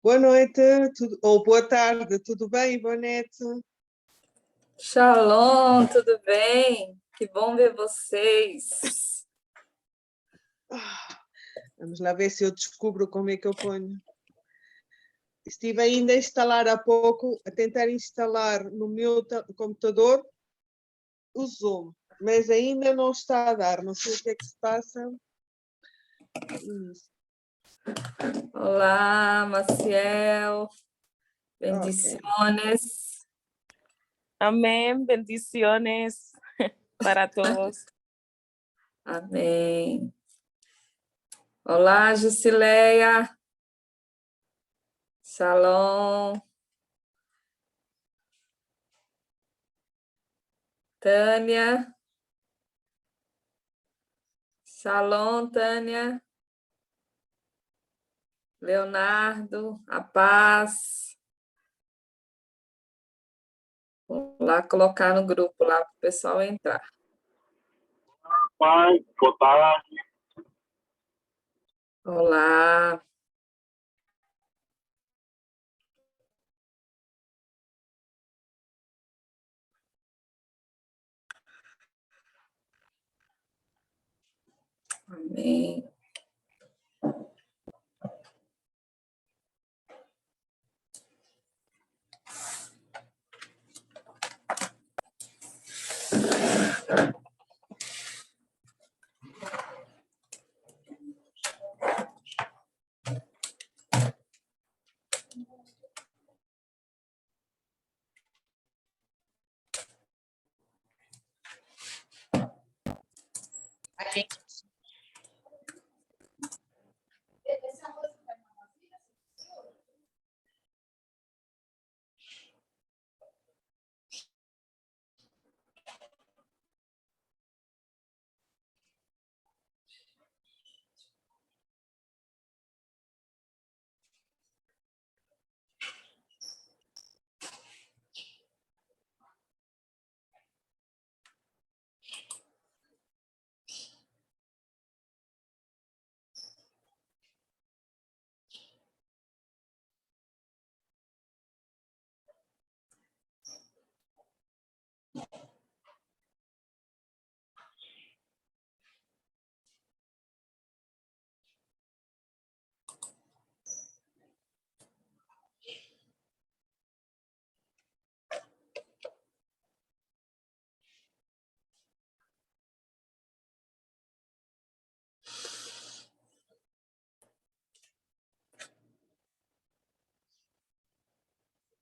Boa noite, ou boa tarde, tudo bem, Ivonete? Shalom, tudo bem? Que bom ver vocês. Vamos lá ver se eu descubro como é que eu ponho. Estive ainda a instalar há pouco, a tentar instalar no meu computador o Zoom, mas ainda não está a dar, não sei o que é que se passa. Olá, Maciel. Okay. Bendiciones. Amén, bendiciones para todos. Amém. Olá, Jusileia. Shalom. Tânia. Shalom, Tânia. Leonardo, a paz. Vou lá colocar no grupo lá para o pessoal entrar. Pai, boa tarde. Olá. Amém.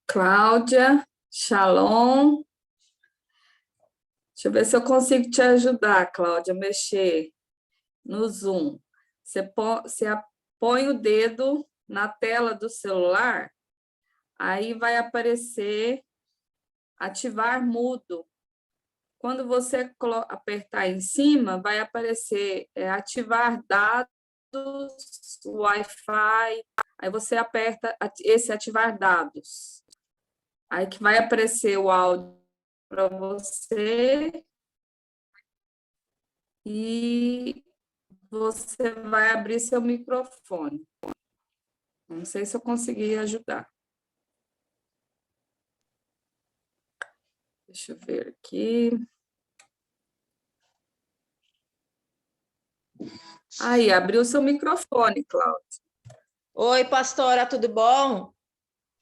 Cláudia, shalom. Deixa eu ver se eu consigo te ajudar, Cláudia, a mexer no Zoom. Você põe o dedo na tela do celular, aí vai aparecer ativar mudo. Quando você apertar em cima, vai aparecer ativar dados, Wi-Fi. Aí você aperta esse ativar dados. Aí que vai aparecer o áudio para você e você vai abrir seu microfone. Não sei se eu consegui ajudar. Deixa eu ver aqui. Aí, abriu seu microfone, Cláudia. Oi, pastora, tudo bom?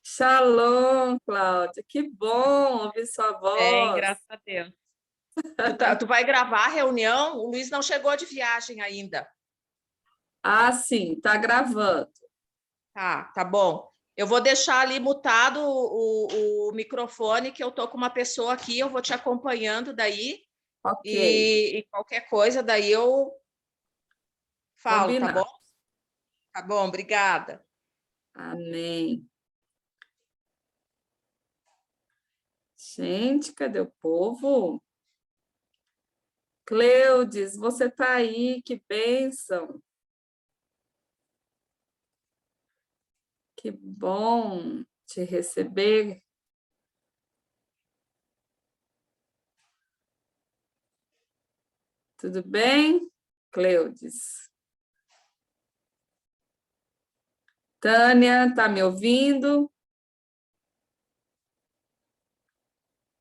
Shalom, Cláudia. Que bom ouvir sua voz. Bem, graças a Deus. Tu vai gravar a reunião? O Luiz não chegou de viagem ainda. Ah, sim, está gravando. Tá bom. Eu vou deixar ali mutado o microfone, que eu tô com uma pessoa aqui, eu vou te acompanhando daí. Ok. E qualquer coisa, daí eu falo, Combinado. tá bom? Tá bom, obrigada. Amém. Gente, cadê o povo? Cleudes, você está aí, que bênção. Que bom te receber. Tudo bem, Cleudes? Tânia, tá me ouvindo?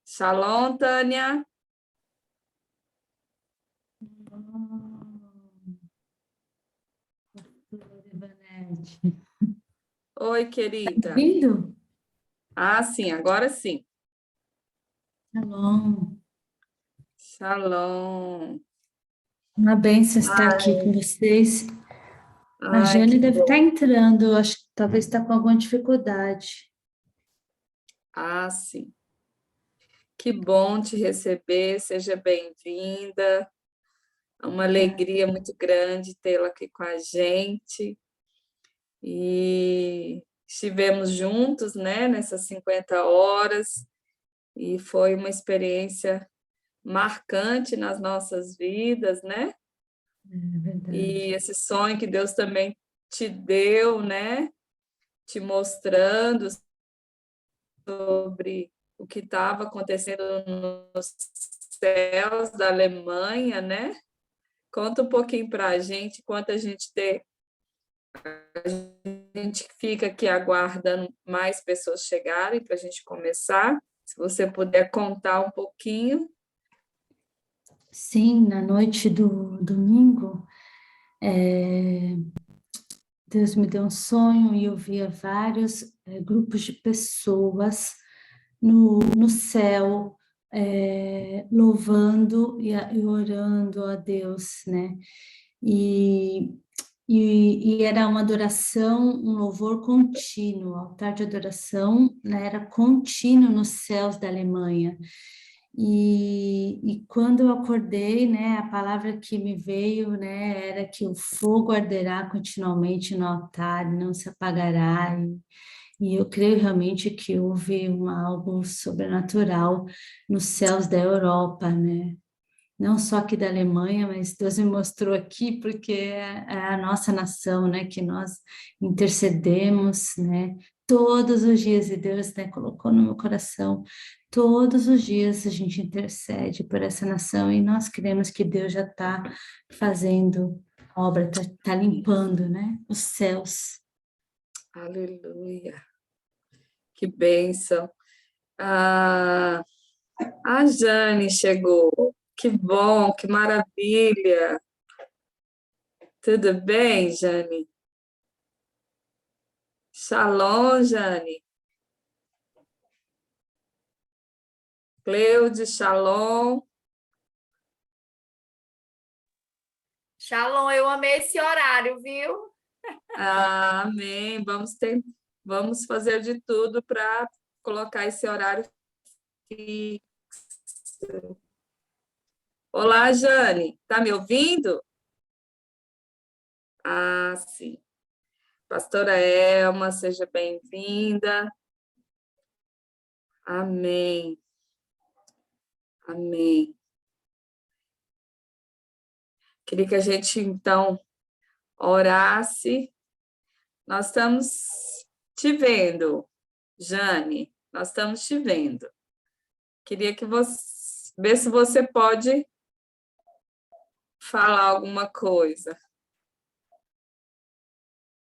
Shalom, Tânia. Ivanete. Oi, Tá querida. ouvindo? Ah, sim, agora sim. Shalom. Shalom. Uma bênção estar aqui com vocês. A Ai, Jane que deve estar bom. entrando, acho que talvez está com alguma dificuldade. Ah, sim. Que bom te receber, seja bem-vinda. É uma alegria muito grande tê-la aqui com a gente. E estivemos juntos, né, nessas 50 horas, e foi uma experiência marcante nas nossas vidas, né? É verdade. E esse sonho que Deus também te deu, né? Te mostrando sobre o que estava acontecendo nos céus da Alemanha, né? Conta um pouquinho para a gente, enquanto a gente fica aqui aguardando mais pessoas chegarem para a gente começar. Se você puder contar um pouquinho. Sim, na noite do domingo, Deus me deu um sonho e eu via vários grupos de pessoas no céu, louvando e orando a Deus, né? E, e era uma adoração, um louvor contínuo, o altar de adoração, né, era contínuo nos céus da Alemanha. E quando eu acordei, né, a palavra que me veio, né, era que o fogo arderá continuamente no altar, e não se apagará. E eu creio realmente que houve algo sobrenatural nos céus da Europa, né? Não só aqui da Alemanha, mas Deus me mostrou aqui porque é a nossa nação, né, que nós intercedemos, né, todos os dias, e Deus, né, colocou no meu coração, todos os dias a gente intercede por essa nação e nós cremos que Deus já está fazendo a obra, está limpando, né, os céus. Aleluia. Que bênção. A Jane chegou. Que bom, que maravilha. Tudo bem, Jane? Shalom, Jane. Cleude, shalom. Shalom, eu amei esse horário, viu? Amém. Vamos fazer de tudo para colocar esse horário fixo. Olá, Jane. Tá me ouvindo? Ah, sim. Pastora Elma, seja bem-vinda. Amém. Amém. Queria que a gente, então, orasse. Nós estamos te vendo, Jane. Nós estamos te vendo. Queria que você... ver se você pode falar alguma coisa.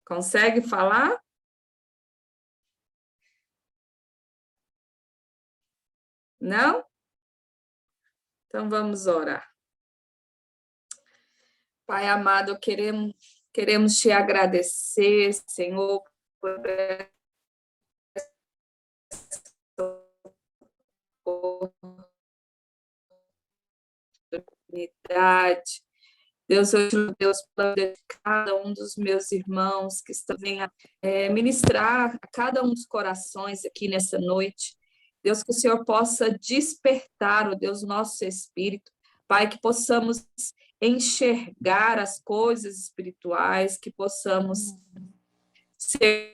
Consegue falar? Não? Então vamos orar. Pai amado, queremos te agradecer, Senhor, por essa oportunidade. Deus, eu te Deus, pela vida de cada um dos meus irmãos que estão venha ministrar a cada um dos corações aqui nessa noite. Deus, que o Senhor possa despertar, ó Deus, o nosso espírito, Pai, que possamos enxergar as coisas espirituais, que possamos ser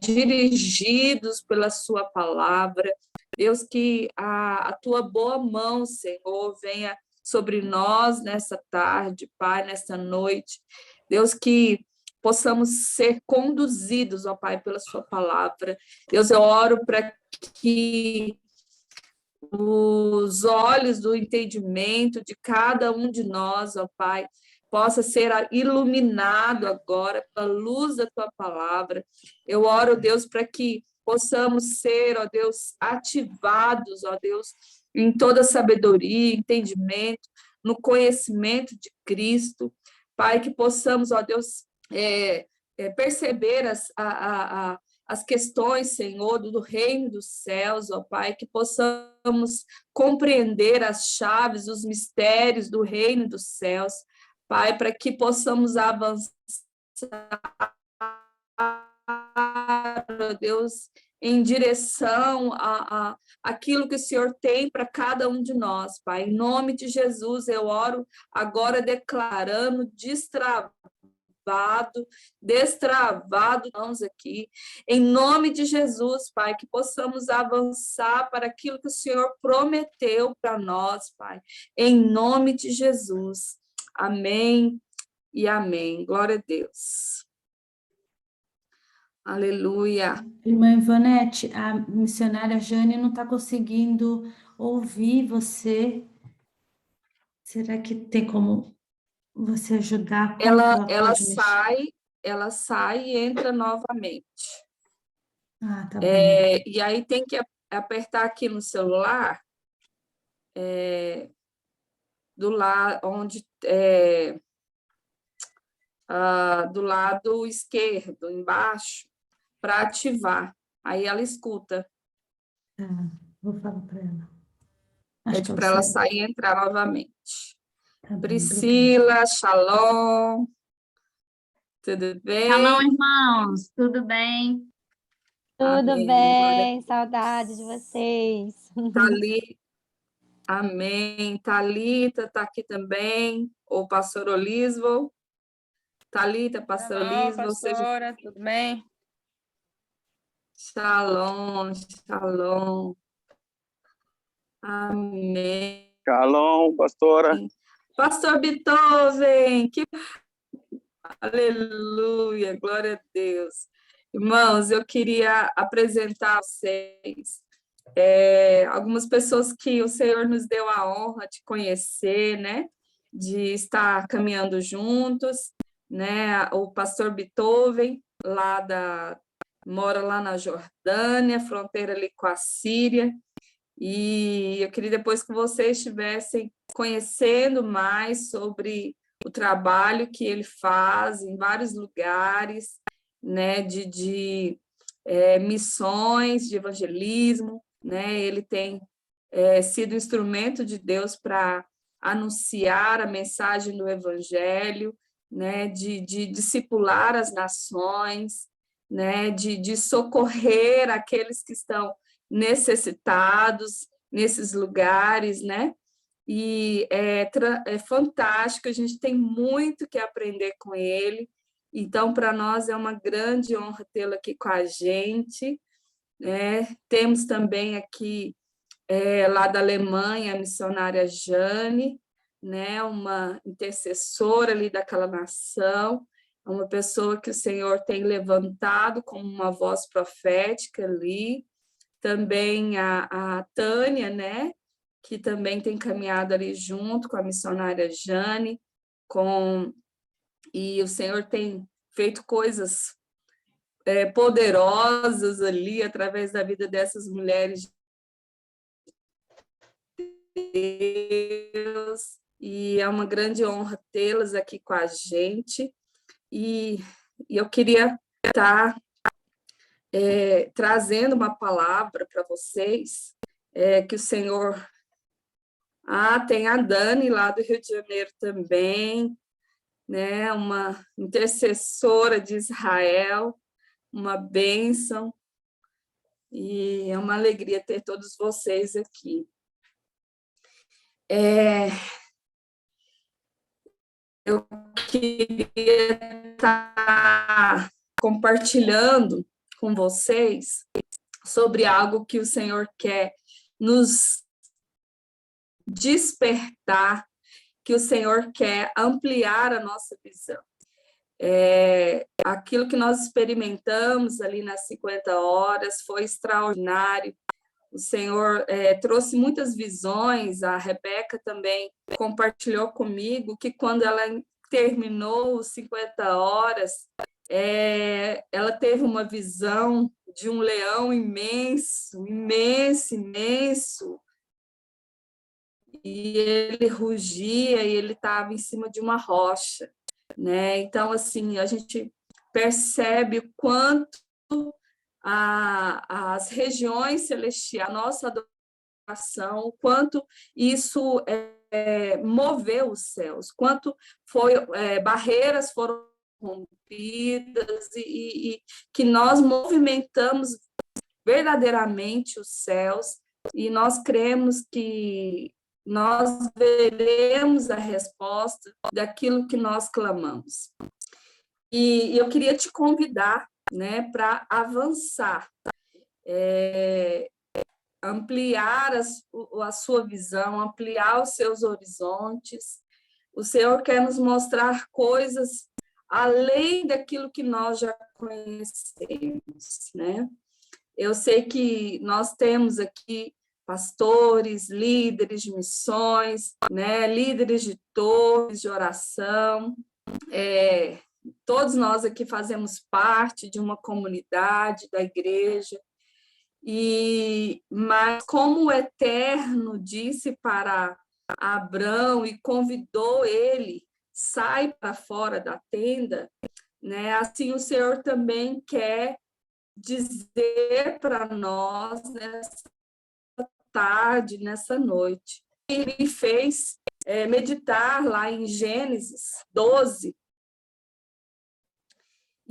dirigidos pela sua palavra. Deus, que a tua boa mão, Senhor, venha sobre nós nessa tarde, Pai, nessa noite. Deus, que possamos ser conduzidos, ó Pai, pela sua palavra. Deus, eu oro para que os olhos do entendimento de cada um de nós, ó Pai, possa ser iluminado agora pela luz da tua palavra. Eu oro, Deus, para que possamos ser, ó Deus, ativados, ó Deus, em toda sabedoria, entendimento, no conhecimento de Cristo. Pai, que possamos, ó Deus, perceber as questões, Senhor, do reino dos céus, ó Pai, que possamos compreender as chaves, os mistérios do reino dos céus, Pai, para que possamos avançar, ó Deus, em direção aquilo que o Senhor tem para cada um de nós, Pai. Em nome de Jesus, eu oro agora declarando destravado, vamos aqui, em nome de Jesus, Pai, que possamos avançar para aquilo que o Senhor prometeu para nós, Pai, em nome de Jesus. Amém e amém. Glória a Deus. Aleluia. Irmã Ivonete, a missionária Jane não está conseguindo ouvir você. Será que tem como você ajudar? Como Ela pode mexer? ela sai e entra novamente. Ah, tá bom. E aí tem que apertar aqui no celular, do lado onde do lado esquerdo, embaixo, para ativar. Aí ela escuta. Tá, vou falar para ela. Pede para ela sair e entrar novamente. Tá bem, Priscila, shalom. Tudo bem? Shalom, irmãos. Tudo bem? Tudo Amém. bem, saudade de vocês. Amém. Thalita está aqui também, o pastor Olisvo. Thalita, pastor Olisvo. Pastora, tudo bem? Shalom, shalom. Amém. Shalom, pastora. Pastor Beethoven, aleluia, glória a Deus. Irmãos, eu queria apresentar a vocês algumas pessoas que o Senhor nos deu a honra de conhecer, né? De estar caminhando juntos, né? O pastor Beethoven, mora lá na Jordânia, fronteira ali com a Síria, e eu queria depois que vocês estivessem conhecendo mais sobre o trabalho que ele faz em vários lugares, né, de missões, de evangelismo, né? Ele tem sido instrumento de Deus para anunciar a mensagem do evangelho, né, de discipular as nações, né, de socorrer aqueles que estão necessitados nesses lugares, né? E é fantástico, a gente tem muito que aprender com ele. Então, para nós é uma grande honra tê-lo aqui com a gente, né? Temos também aqui, lá da Alemanha, a missionária Jane, né? Uma intercessora ali daquela nação, uma pessoa que o Senhor tem levantado como uma voz profética ali. Também a Tânia, né? Que também tem caminhado ali junto com a missionária Jane, e o Senhor tem feito coisas poderosas ali através da vida dessas mulheres de Deus, e é uma grande honra tê-las aqui com a gente, e eu queria estar trazendo uma palavra para vocês, que o Senhor... tem a Dani lá do Rio de Janeiro também, né? Uma intercessora de Israel, uma bênção, e é uma alegria ter todos vocês aqui. Eu queria estar compartilhando com vocês sobre algo que o Senhor quer nos despertar, que o Senhor quer ampliar a nossa visão. Aquilo que nós experimentamos ali nas 50 horas foi extraordinário. O Senhor trouxe muitas visões, a Rebeca também compartilhou comigo que quando ela terminou os 50 horas, ela teve uma visão de um leão imenso, imenso, imenso, e ele rugia e ele estava em cima de uma rocha, né? Então, assim, a gente percebe o quanto as regiões celestiais, a nossa adoração, o quanto isso moveu os céus, quanto barreiras foram rompidas e que nós movimentamos verdadeiramente os céus, e nós cremos que nós veremos a resposta daquilo que nós clamamos. E eu queria te convidar, né, para avançar, ampliar a sua visão, ampliar os seus horizontes. O Senhor quer nos mostrar coisas além daquilo que nós já conhecemos, né? Eu sei que nós temos aqui pastores, líderes de missões, né? Líderes de torres de oração, todos nós aqui fazemos parte de uma comunidade da igreja, mas como o Eterno disse para Abrão e convidou ele, sai para fora da tenda, né? Assim o Senhor também quer dizer para nós nessa tarde, nessa noite. Ele me fez meditar lá em Gênesis 12,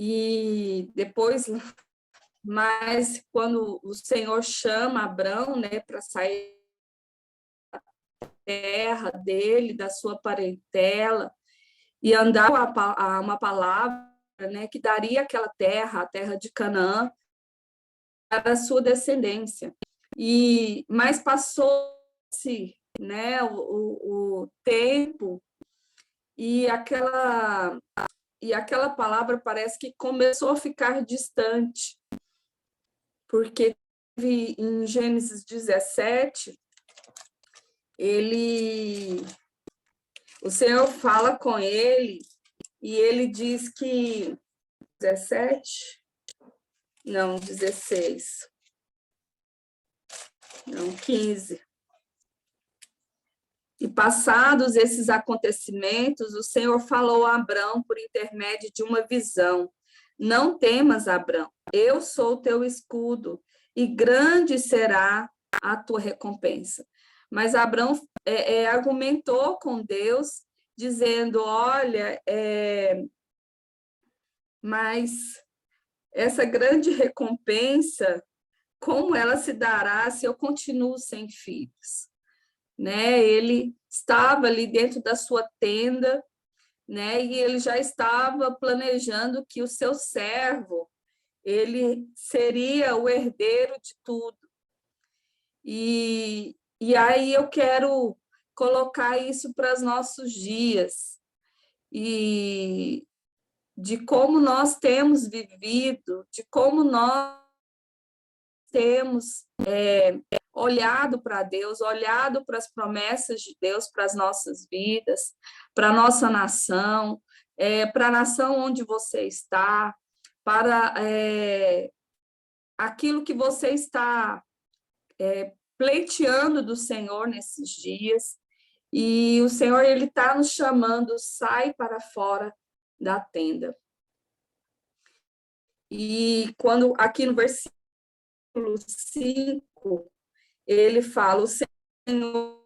e depois, mas quando o Senhor chama Abrão, né, para sair da terra dele, da sua parentela, e andar a uma palavra, né, que daria aquela terra, a terra de Canaã, para a sua descendência. Mas passou-se, né, o tempo, e aquela palavra parece que começou a ficar distante, porque em Gênesis 17, o Senhor fala com ele, e ele diz que 17, não, 16, não, 15. E passados esses acontecimentos, o Senhor falou a Abrão por intermédio de uma visão. Não temas, Abrão, eu sou teu escudo, e grande será a tua recompensa. Mas Abrão argumentou com Deus, dizendo, olha, mas essa grande recompensa, como ela se dará se eu continuo sem filhos? Né? Ele estava ali dentro da sua tenda, né? E ele já estava planejando que o seu servo, ele seria o herdeiro de tudo. E aí eu quero colocar isso para os nossos dias, e de como nós temos vivido, de como nós temos olhado para Deus, olhado para as promessas de Deus para as nossas vidas, para a nossa nação, para a nação onde você está, para aquilo que você está pleiteando do Senhor nesses dias. E o Senhor, ele está nos chamando, sai para fora da tenda. E quando aqui no versículo 5, ele fala, o Senhor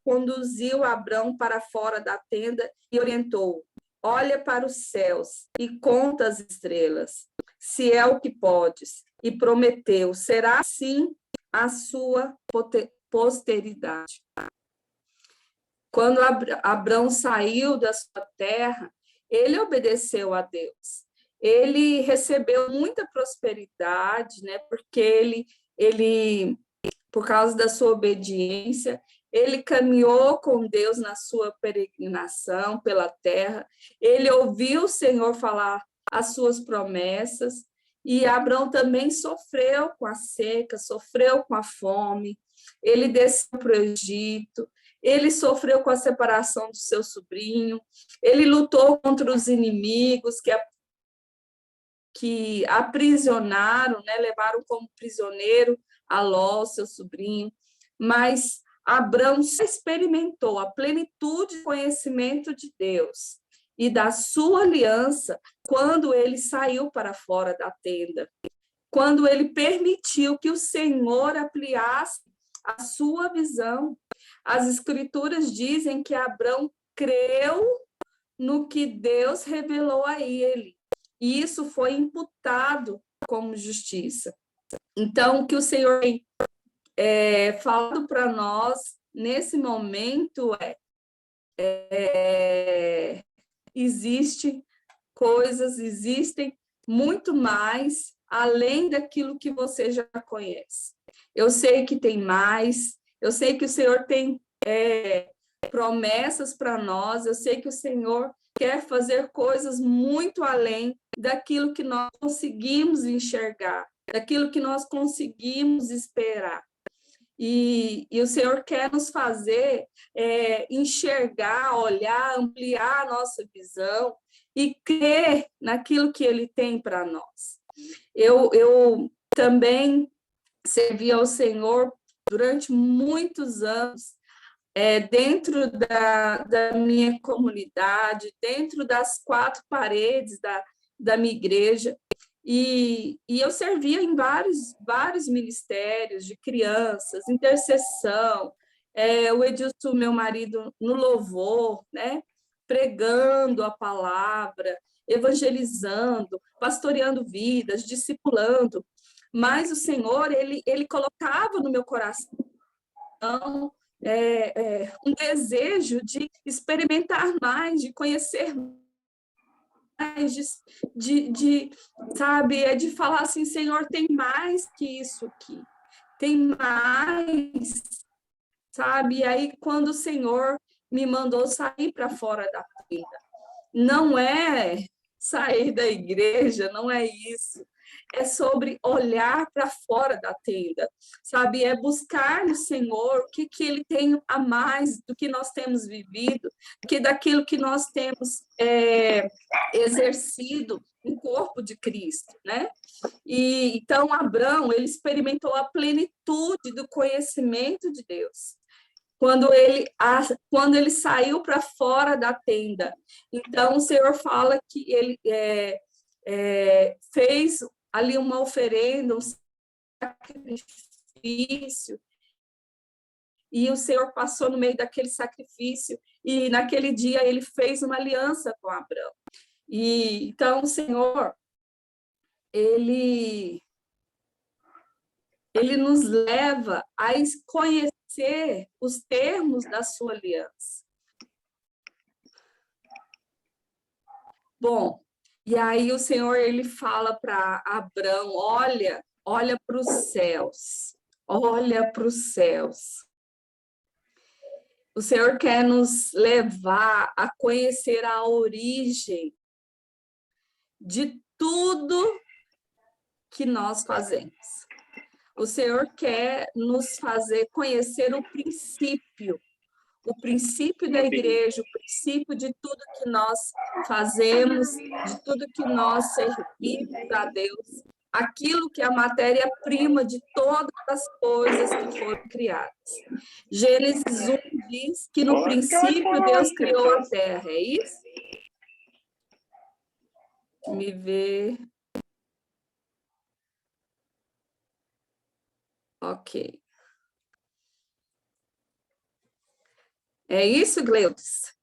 conduziu Abrão para fora da tenda e orientou, olha para os céus e conta as estrelas, se é o que podes, e prometeu, será assim a sua posteridade. Quando Abrão saiu da sua terra, ele obedeceu a Deus. Ele recebeu muita prosperidade, né? Porque ele, por causa da sua obediência, ele caminhou com Deus na sua peregrinação pela terra. Ele ouviu o Senhor falar as suas promessas. E Abrão também sofreu com a seca, sofreu com a fome. Ele desceu para o Egito. ele sofreu com a separação do seu sobrinho, ele lutou contra os inimigos que aprisionaram, né, levaram como prisioneiro a Ló, seu sobrinho, mas Abrão experimentou a plenitude do conhecimento de Deus e da sua aliança quando ele saiu para fora da tenda, quando ele permitiu que o Senhor ampliasse a sua visão. As Escrituras dizem que Abrão creu no que Deus revelou a ele, e isso foi imputado como justiça. Então, o que o Senhor tem falado para nós nesse momento existem muito mais além daquilo que você já conhece. Eu sei que tem mais, eu sei que o Senhor tem promessas para nós, eu sei que o Senhor quer fazer coisas muito além daquilo que nós conseguimos enxergar, daquilo que nós conseguimos esperar. E o Senhor quer nos fazer enxergar, olhar, ampliar a nossa visão e crer naquilo que Ele tem para nós. Eu também servi ao Senhor durante muitos anos, dentro da minha comunidade, dentro das 4 paredes da minha igreja, e eu servia em vários ministérios de crianças, intercessão, o Edilson, meu marido, no louvor, né? Pregando a palavra, evangelizando, pastoreando vidas, discipulando, mas o Senhor, ele colocava no meu coração um desejo de experimentar mais, de conhecer mais, de falar assim, Senhor, tem mais que isso aqui, tem mais, sabe? E aí, quando o Senhor me mandou sair para fora da tenda, não é sair da igreja, não é isso. É sobre olhar para fora da tenda, sabe? É buscar no Senhor o que Ele tem a mais do que nós temos vivido, que daquilo que nós temos exercido no corpo de Cristo, né? E então Abrão, ele experimentou a plenitude do conhecimento de Deus quando ele saiu para fora da tenda. Então o Senhor fala que ele fez ali uma oferenda, um sacrifício, e o Senhor passou no meio daquele sacrifício, e naquele dia ele fez uma aliança com Abrão. E então o Senhor, ele nos leva a conhecer os termos da sua aliança. Bom, e aí o Senhor, ele fala para Abrão, olha para os céus, olha para os céus. O Senhor quer nos levar a conhecer a origem de tudo que nós fazemos. O Senhor quer nos fazer conhecer o princípio da igreja, o princípio de tudo que nós fazemos, de tudo que nós servimos a Deus, aquilo que é a matéria-prima de todas as coisas que foram criadas. Gênesis 1 diz que no princípio Deus criou a terra, é isso? Me vê. Ok. É isso, Gleudes?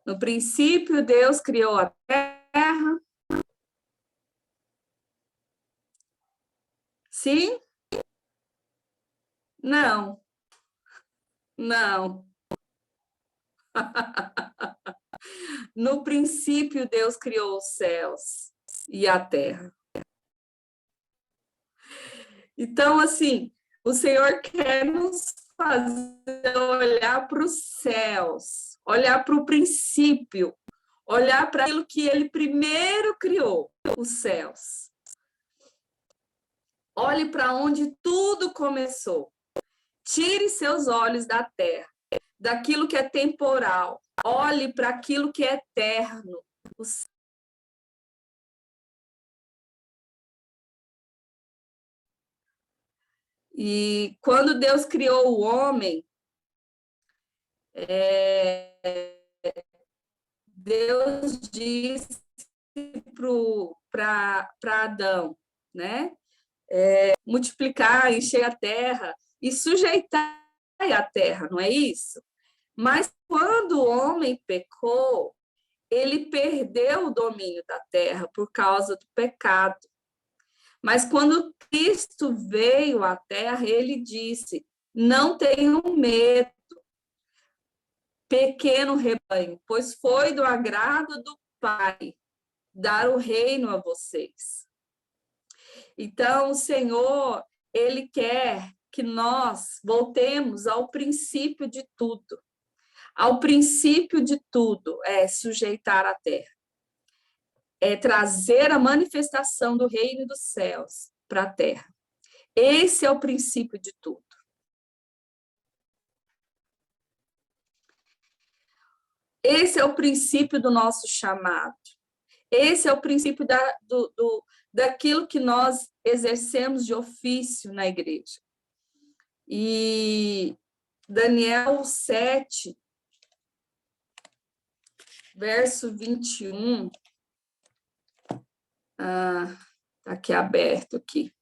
No princípio, Deus criou a terra. Sim? Não. Não. No princípio, Deus criou os céus e a terra. Então, assim, o Senhor quer nos fazer olhar para os céus, olhar para o princípio, olhar para aquilo que Ele primeiro criou, os céus. Olhe para onde tudo começou. Tire seus olhos da terra. daquilo que é temporal. Olhe para aquilo que é eterno. E quando Deus criou o homem, Deus disse para Adão, né? Multiplicar, encher a terra e sujeitar a terra, não é isso? Mas quando o homem pecou, ele perdeu o domínio da terra por causa do pecado. Mas quando Cristo veio à terra, ele disse: não tenham medo, pequeno rebanho, pois foi do agrado do Pai dar o reino a vocês. Então, o Senhor, ele quer que nós voltemos ao princípio de tudo. Ao princípio de tudo é sujeitar a terra. É trazer a manifestação do reino dos céus para a terra. Esse é o princípio de tudo. Esse é o princípio do nosso chamado. Esse é o princípio daquilo que nós exercemos de ofício na igreja. E Daniel 7, verso 21, está aqui aberto aqui.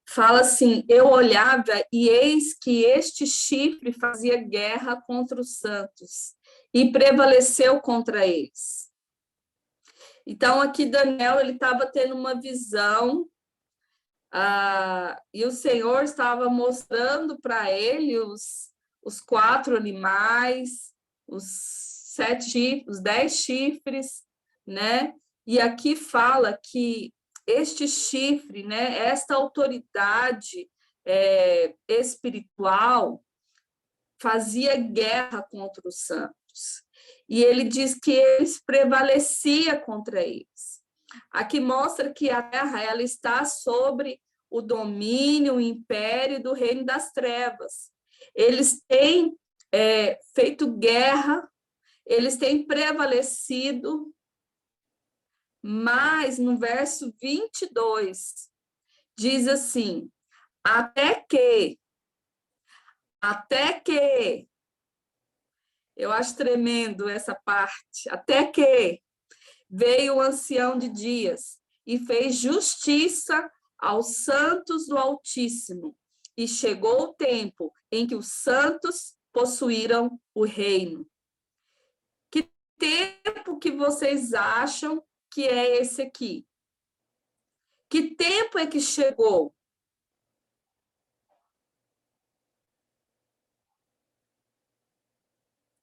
Fala assim: eu olhava e eis que este chifre fazia guerra contra os santos e prevaleceu contra eles. Então, aqui Daniel ele estava tendo uma visão e o Senhor estava mostrando para ele os 4 animais, os 10 chifres, né? E aqui fala que este chifre, né, esta autoridade espiritual fazia guerra contra os santos. E ele diz que eles prevalecia contra eles. Aqui mostra que a terra ela está sobre o domínio, o império do reino das trevas. Eles têm feito guerra, eles têm prevalecido, mas no verso 22 diz assim: até que, eu acho tremendo essa parte, até que veio o ancião de dias e fez justiça aos santos do Altíssimo, e chegou o tempo em que os santos possuíram o reino. Que tempo que vocês acham que é esse aqui? Que tempo é que chegou?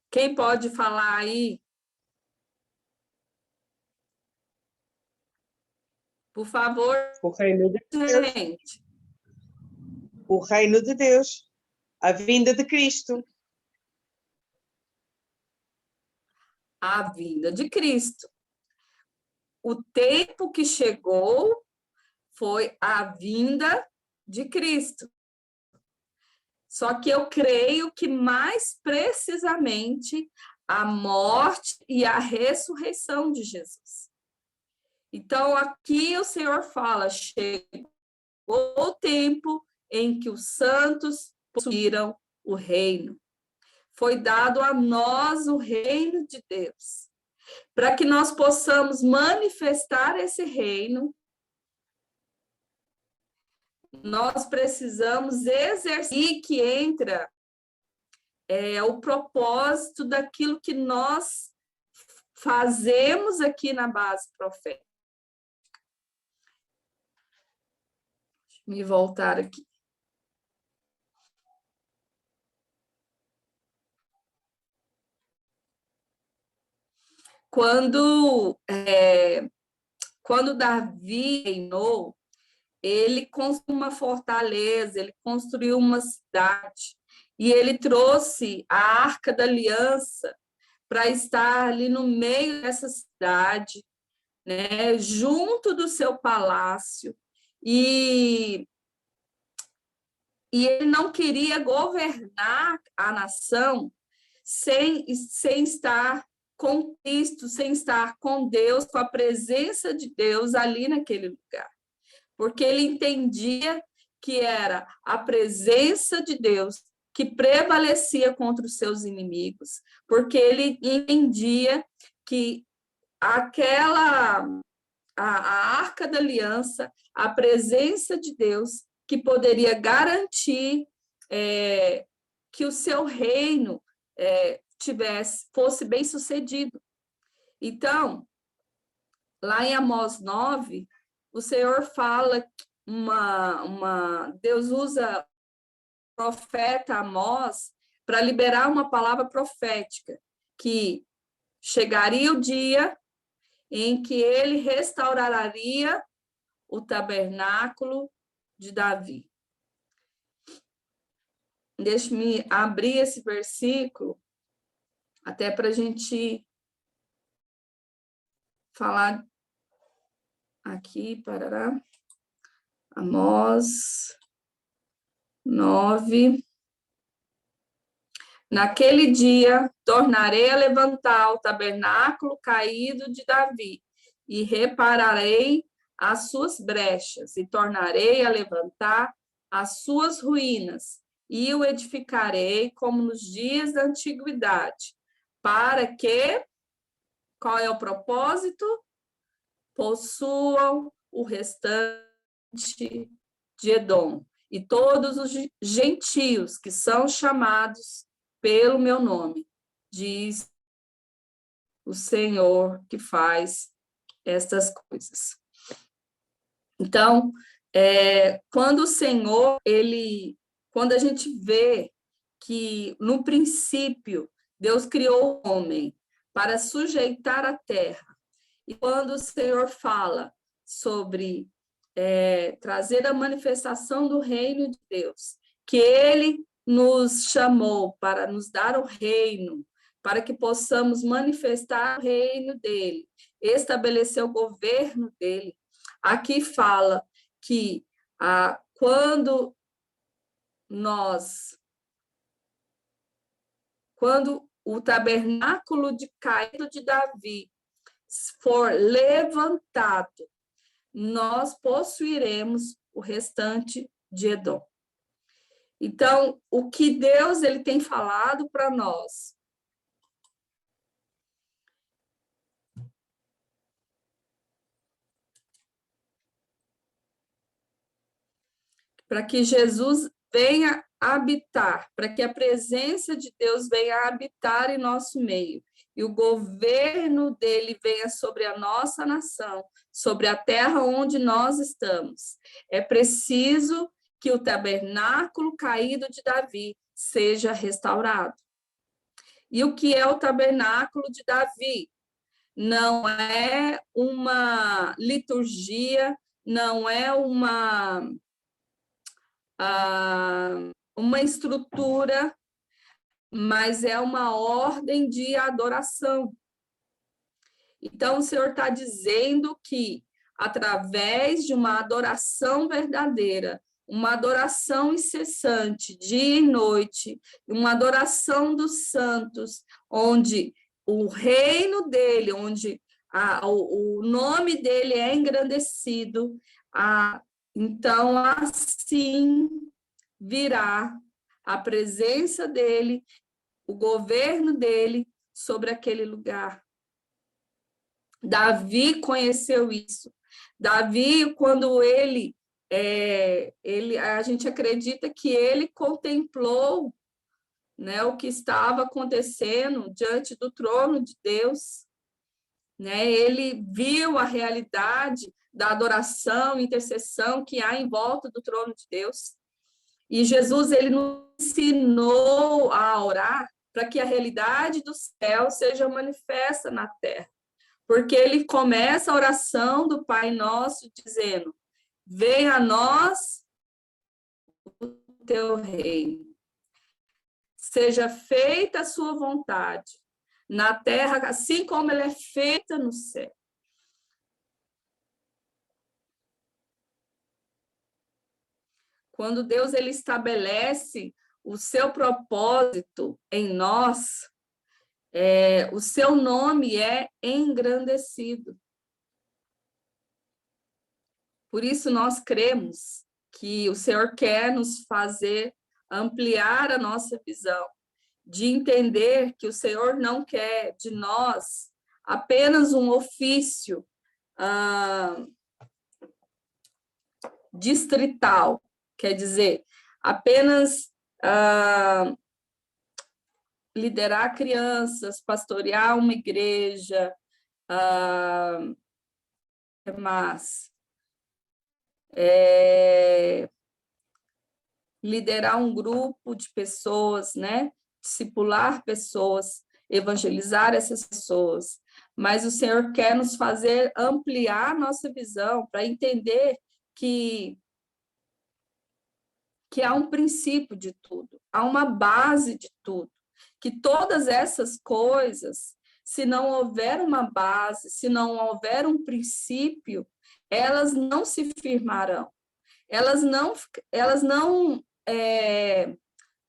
Quem pode falar aí? Por favor, O reino de Deus. gente. O reino de Deus. A vinda de Cristo. A vinda de Cristo. O tempo que chegou foi a vinda de Cristo. Só que eu creio que mais precisamente a morte e a ressurreição de Jesus. Então, aqui o Senhor fala: chegou o tempo em que os santos possuíram o reino. Foi dado a nós o reino de Deus. Para que nós possamos manifestar esse reino, nós precisamos exercer, e que entra o propósito daquilo que nós fazemos aqui na base profética. Deixa eu me voltar aqui. Quando Davi reinou, ele construiu uma fortaleza, ele construiu uma cidade, e ele trouxe a Arca da Aliança para estar ali no meio dessa cidade, né, junto do seu palácio. E e ele não queria governar a nação sem estar com Cristo, sem estar com Deus, com a presença de Deus ali naquele lugar. Porque ele entendia que era a presença de Deus que prevalecia contra os seus inimigos, porque ele entendia que a Arca da Aliança, a presença de Deus, que poderia garantir que o seu reino fosse bem sucedido. Então, lá em Amós 9, o Senhor fala, Deus usa o profeta Amós para liberar uma palavra profética, que chegaria o dia em que ele restauraria o tabernáculo de Davi. Deixe-me abrir esse versículo, até para a gente falar aqui, parará. Amós 9. Naquele dia, tornarei a levantar o tabernáculo caído de Davi, e repararei as suas brechas, e tornarei a levantar as suas ruínas, e o edificarei como nos dias da antiguidade, para que, qual é o propósito? Possuam o restante de Edom, e todos os gentios que são chamados pelo meu nome, diz o Senhor que faz estas coisas. Então, quando o Senhor, quando a gente vê que no princípio Deus criou o homem para sujeitar a terra, e quando o Senhor fala sobre trazer a manifestação do reino de Deus, que ele nos chamou para nos dar o reino, para que possamos manifestar o reino dele, estabelecer o governo dele. Aqui fala que quando o tabernáculo caído de Davi for levantado, nós possuiremos o restante de Edom. Então, o que Deus ele tem falado para nós? Para que Jesus venha habitar, para que a presença de Deus venha habitar em nosso meio, e o governo dele venha sobre a nossa nação, sobre a terra onde nós estamos. É preciso que o tabernáculo caído de Davi seja restaurado. E o que é o tabernáculo de Davi? Não é uma liturgia, não é uma estrutura, mas é uma ordem de adoração. Então, o Senhor está dizendo que, através de uma adoração verdadeira, uma adoração incessante, dia e noite, uma adoração dos santos, onde o reino dele, onde o nome dele é engrandecido, então, assim virá a presença dele, o governo dele sobre aquele lugar. Davi conheceu isso. Davi, quando a gente acredita que ele contemplou, né, o que estava acontecendo diante do trono de Deus, né? Ele viu a realidade da adoração, intercessão que há em volta do trono de Deus. E Jesus, ele nos ensinou a orar para que a realidade do céu seja manifesta na terra. Porque ele começa a oração do Pai Nosso dizendo: venha a nós o teu reino. Seja feita a sua vontade na terra, assim como ela é feita no céu. quando Deus ele estabelece o seu propósito em nós, o seu nome é engrandecido. Por isso nós cremos que o Senhor quer nos fazer ampliar a nossa visão, de entender que o Senhor não quer de nós apenas um ofício distrital, quer dizer, apenas liderar crianças, pastorear uma igreja, liderar um grupo de pessoas, né? Discipular pessoas, evangelizar essas pessoas. Mas o Senhor quer nos fazer ampliar nossa visão para entender que há um princípio de tudo, há uma base de tudo, que todas essas coisas, se não houver uma base, se não houver um princípio, elas não se firmarão, elas não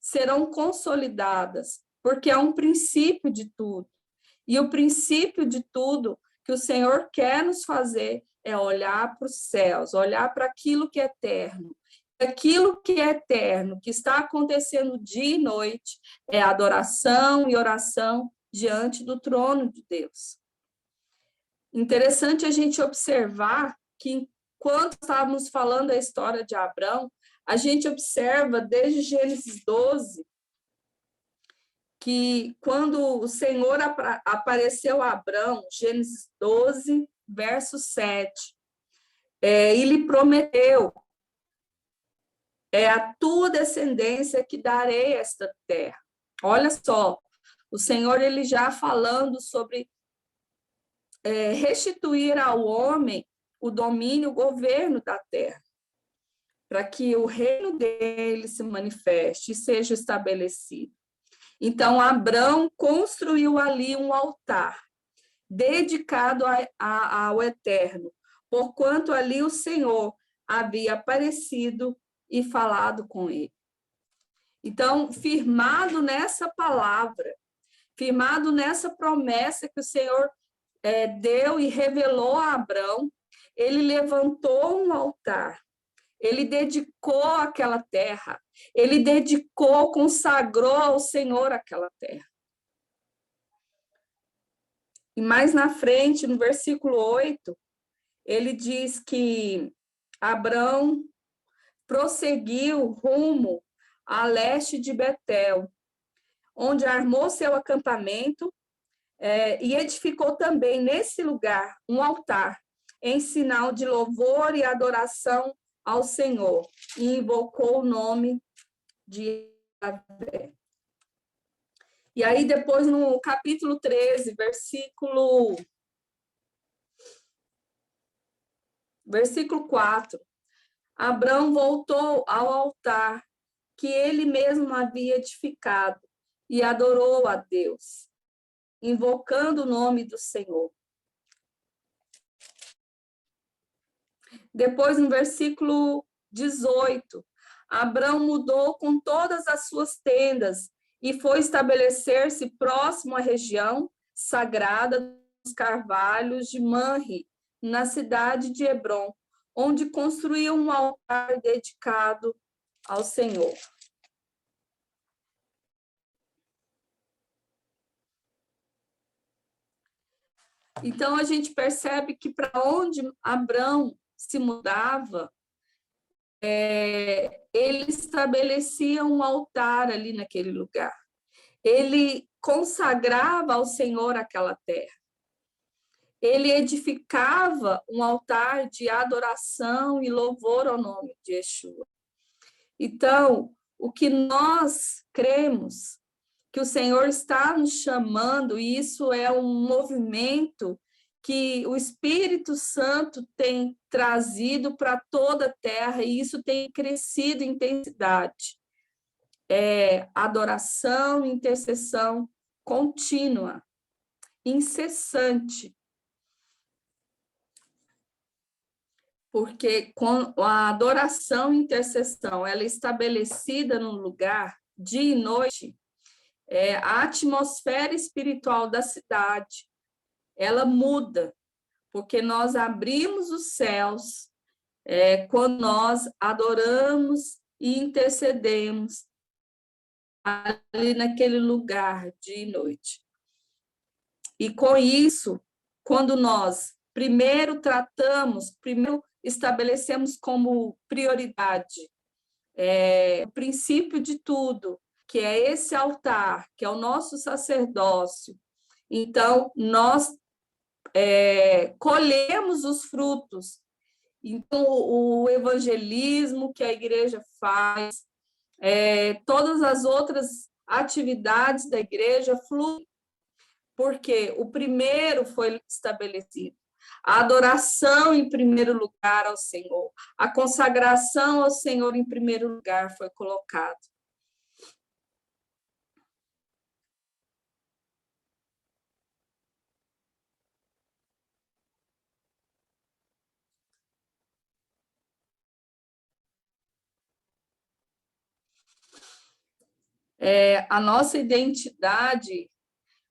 serão consolidadas, porque há um princípio de tudo. E o princípio de tudo que o Senhor quer nos fazer é olhar para os céus, olhar para aquilo que é eterno. Aquilo que é eterno, que está acontecendo dia e noite, é adoração e oração diante do trono de Deus. Interessante a gente observar que, enquanto estávamos falando a história de Abrão, a gente observa desde Gênesis 12, que quando o Senhor apareceu a Abrão, Gênesis 12, verso 7, e lhe prometeu, a tua descendência que darei esta terra. Olha só, o Senhor ele já falando sobre restituir ao homem o domínio, o governo da terra, para que o reino dele se manifeste e seja estabelecido. Então, Abrão construiu ali um altar dedicado ao Eterno, porquanto ali o Senhor havia aparecido e falado com ele. Então, firmado nessa palavra, firmado nessa promessa que o Senhor deu e revelou a Abrão, ele levantou um altar, ele dedicou aquela terra, ele dedicou, consagrou ao Senhor aquela terra. E mais na frente, no versículo 8, ele diz que Abrão prosseguiu rumo a leste de Betel, onde armou seu acampamento e edificou também nesse lugar um altar, em sinal de louvor e adoração ao Senhor, e invocou o nome de Yahvé. E aí depois no capítulo 13, versículo 4, Abrão voltou ao altar que ele mesmo havia edificado e adorou a Deus, invocando o nome do Senhor. Depois, no versículo 18, Abrão mudou com todas as suas tendas e foi estabelecer-se próximo à região sagrada dos carvalhos de Manre, na cidade de Hebrom, onde construiu um altar dedicado ao Senhor. Então, a gente percebe que para onde Abrão se mudava, ele estabelecia um altar ali naquele lugar. Ele consagrava ao Senhor aquela terra. Ele edificava um altar de adoração e louvor ao nome de Yeshua. Então, o que nós cremos que o Senhor está nos chamando, e isso é um movimento que o Espírito Santo tem trazido para toda a terra, e isso tem crescido em intensidade. Adoração e intercessão contínua, incessante. porque com a adoração e intercessão ela é estabelecida num lugar, dia e noite, a atmosfera espiritual da cidade, ela muda, porque nós abrimos os céus quando nós adoramos e intercedemos ali naquele lugar, dia e noite. E com isso, quando nós primeiro estabelecemos como prioridade o princípio de tudo, que é esse altar, que é o nosso sacerdócio. Então, nós colhemos os frutos. Então, o evangelismo que a igreja faz, todas as outras atividades da igreja fluem, porque o primeiro foi estabelecido. A adoração em primeiro lugar ao Senhor, a consagração ao Senhor em primeiro lugar foi colocado. A nossa identidade,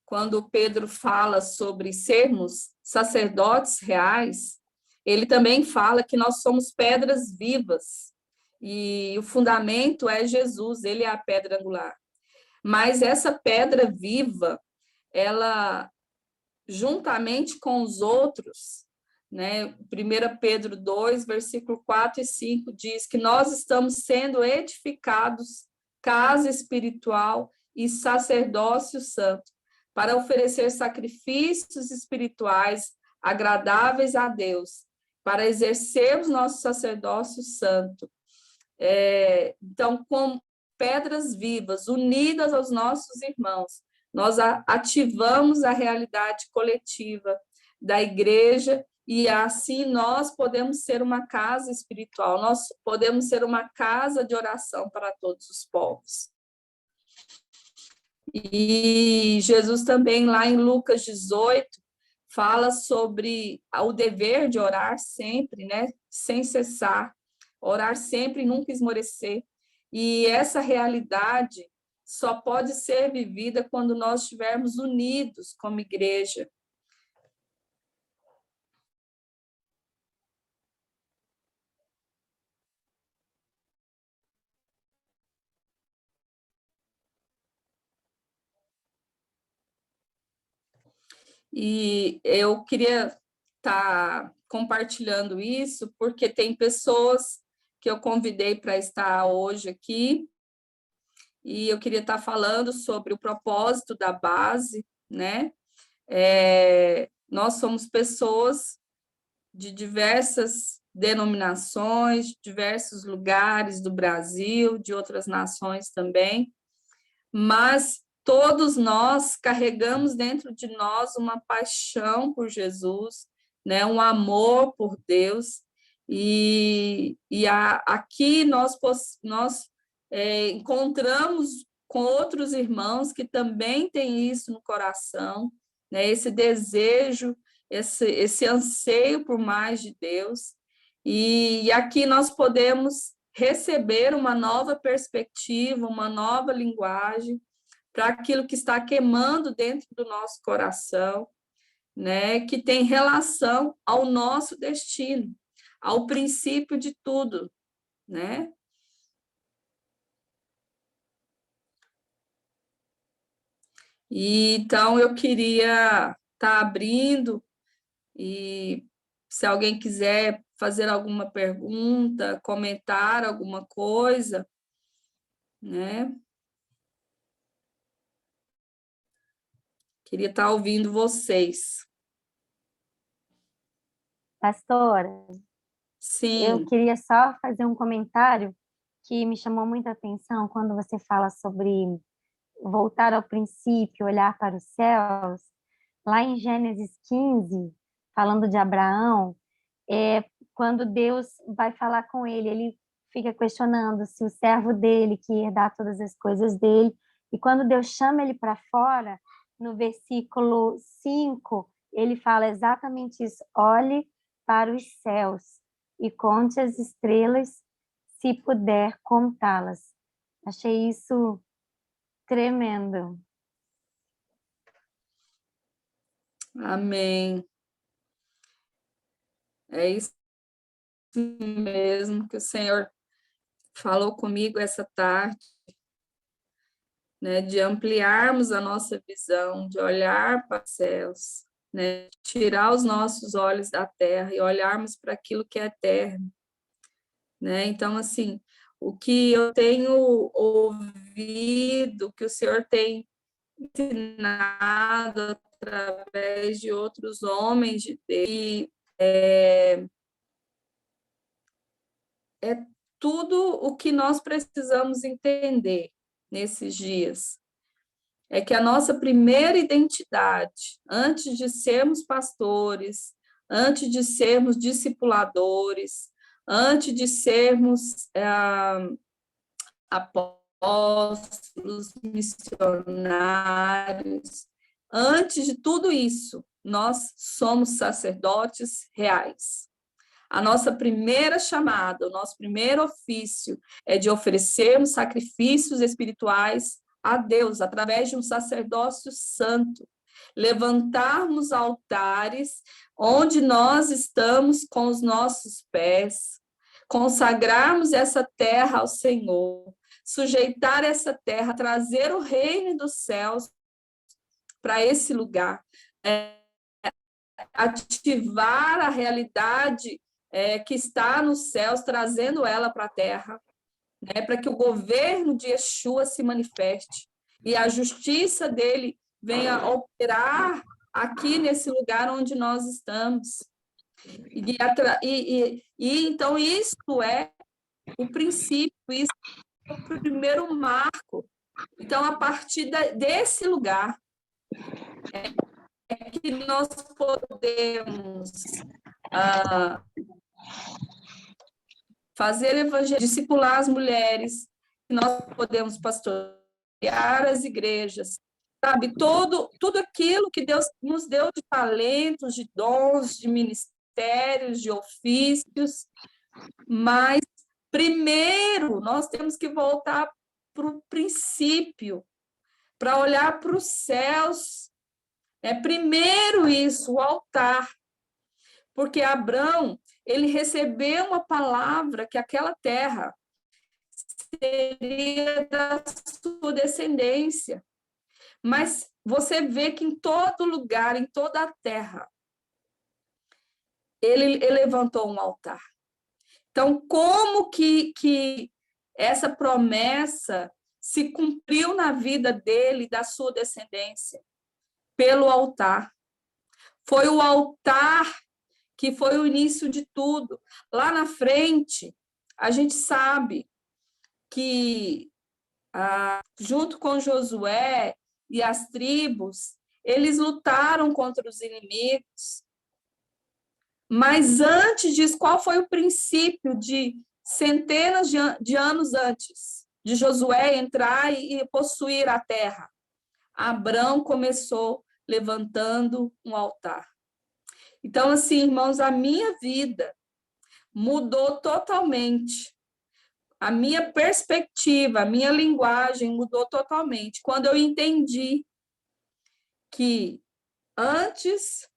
quando Pedro fala sobre sermos sacerdotes reais, ele também fala que nós somos pedras vivas, e o fundamento é Jesus, ele é a pedra angular. Mas essa pedra viva, ela, juntamente com os outros, né, 1 Pedro 2, versículo 4 e 5, diz que nós estamos sendo edificados casa espiritual e sacerdócio santo, para oferecer sacrifícios espirituais agradáveis a Deus, para exercermos nosso sacerdócio santo. Então, como pedras vivas, unidas aos nossos irmãos, nós ativamos a realidade coletiva da igreja e assim nós podemos ser uma casa espiritual, nós podemos ser uma casa de oração para todos os povos. E Jesus também, lá em Lucas 18, fala sobre o dever de orar sempre, né? Sem cessar, orar sempre e nunca esmorecer. E essa realidade só pode ser vivida quando nós estivermos unidos como igreja. E eu queria estar compartilhando isso, porque tem pessoas que eu convidei para estar hoje aqui, e eu queria estar falando sobre o propósito da base, né? Nós somos pessoas de diversas denominações, diversos lugares do Brasil, de outras nações também, mas todos nós carregamos dentro de nós uma paixão por Jesus, né? Um amor por Deus, aqui nós encontramos com outros irmãos que também têm isso no coração, né? Esse desejo, esse anseio por mais de Deus, e aqui nós podemos receber uma nova perspectiva, uma nova linguagem para aquilo que está queimando dentro do nosso coração, né, que tem relação ao nosso destino, ao princípio de tudo, né? E então eu queria estar abrindo, e se alguém quiser fazer alguma pergunta, comentar alguma coisa, né? Queria estar ouvindo vocês. Pastora, Sim. eu queria só fazer um comentário que me chamou muita atenção quando você fala sobre voltar ao princípio, olhar para os céus. Lá em Gênesis 15, falando de Abraão, quando Deus vai falar com ele fica questionando se o servo dele, que ia herdar todas as coisas dele, e quando Deus chama ele para fora, no versículo 5, ele fala exatamente isso: olhe para os céus. e conte as estrelas, se puder contá-las. Achei isso tremendo. Amém. É isso mesmo que o Senhor falou comigo essa tarde, né, de ampliarmos a nossa visão, de olhar para os céus, né, tirar os nossos olhos da terra e olharmos para aquilo que é eterno, né? Então, assim, o que eu tenho ouvido, que o Senhor tem ensinado através de outros homens de Deus, é tudo o que nós precisamos entender nesses dias. É que a nossa primeira identidade, antes de sermos pastores, antes de sermos discipuladores, antes de sermos apóstolos, missionários, antes de tudo isso, nós somos sacerdotes reais. A nossa primeira chamada, o nosso primeiro ofício é de oferecermos sacrifícios espirituais a Deus, através de um sacerdócio santo. Levantarmos altares onde nós estamos com os nossos pés, consagrarmos essa terra ao Senhor, sujeitar essa terra, trazer o reino dos céus para esse lugar, ativar a realidade que está nos céus, trazendo ela para a terra, né, para que o governo de Yeshua se manifeste e a justiça dele venha operar aqui nesse lugar onde nós estamos. Então, isso é o princípio, isso é o primeiro marco. Então, a partir desse lugar, é que nós podemos fazer evangelho, discipular as mulheres, que nós podemos pastorear as igrejas, sabe? Tudo aquilo que Deus nos deu de talentos, de dons, de ministérios, de ofícios, mas primeiro nós temos que voltar para o princípio, para olhar para os céus. Primeiro isso, o altar, porque Abrão, ele recebeu uma palavra que aquela terra seria da sua descendência. Mas você vê que em todo lugar, em toda a terra, ele levantou um altar. Então, como que essa promessa se cumpriu na vida dele e da sua descendência? Pelo altar. Foi o altar que foi o início de tudo. Lá na frente, a gente sabe que, junto com Josué e as tribos, eles lutaram contra os inimigos. Mas antes disso, qual foi o princípio de centenas de anos antes de Josué entrar e possuir a terra? Abrão começou levantando um altar. Então, assim, irmãos, a minha vida mudou totalmente. A minha perspectiva, a minha linguagem mudou totalmente. Quando eu entendi que antes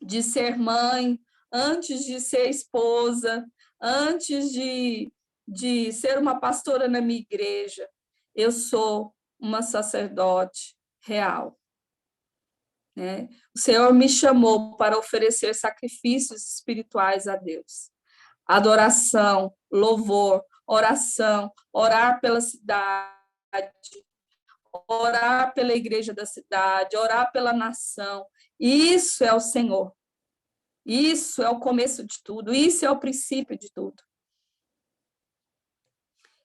de ser mãe, antes de ser esposa, antes de ser uma pastora na minha igreja, eu sou uma sacerdote real. Né? O Senhor me chamou para oferecer sacrifícios espirituais a Deus. Adoração, louvor, oração, orar pela cidade, orar pela igreja da cidade, orar pela nação. Isso é o Senhor. Isso é o começo de tudo, isso é o princípio de tudo.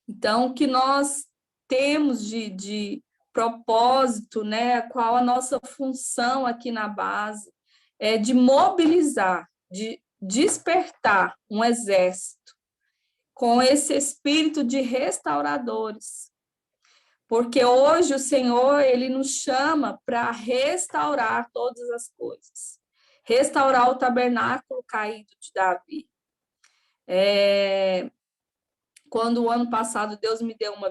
Então, o que nós temos de propósito, né? Qual a nossa função aqui na base, é de mobilizar, de despertar um exército com esse espírito de restauradores. Porque hoje o Senhor, ele nos chama para restaurar todas as coisas. restaurar o tabernáculo caído de Davi. Quando o ano passado Deus me deu uma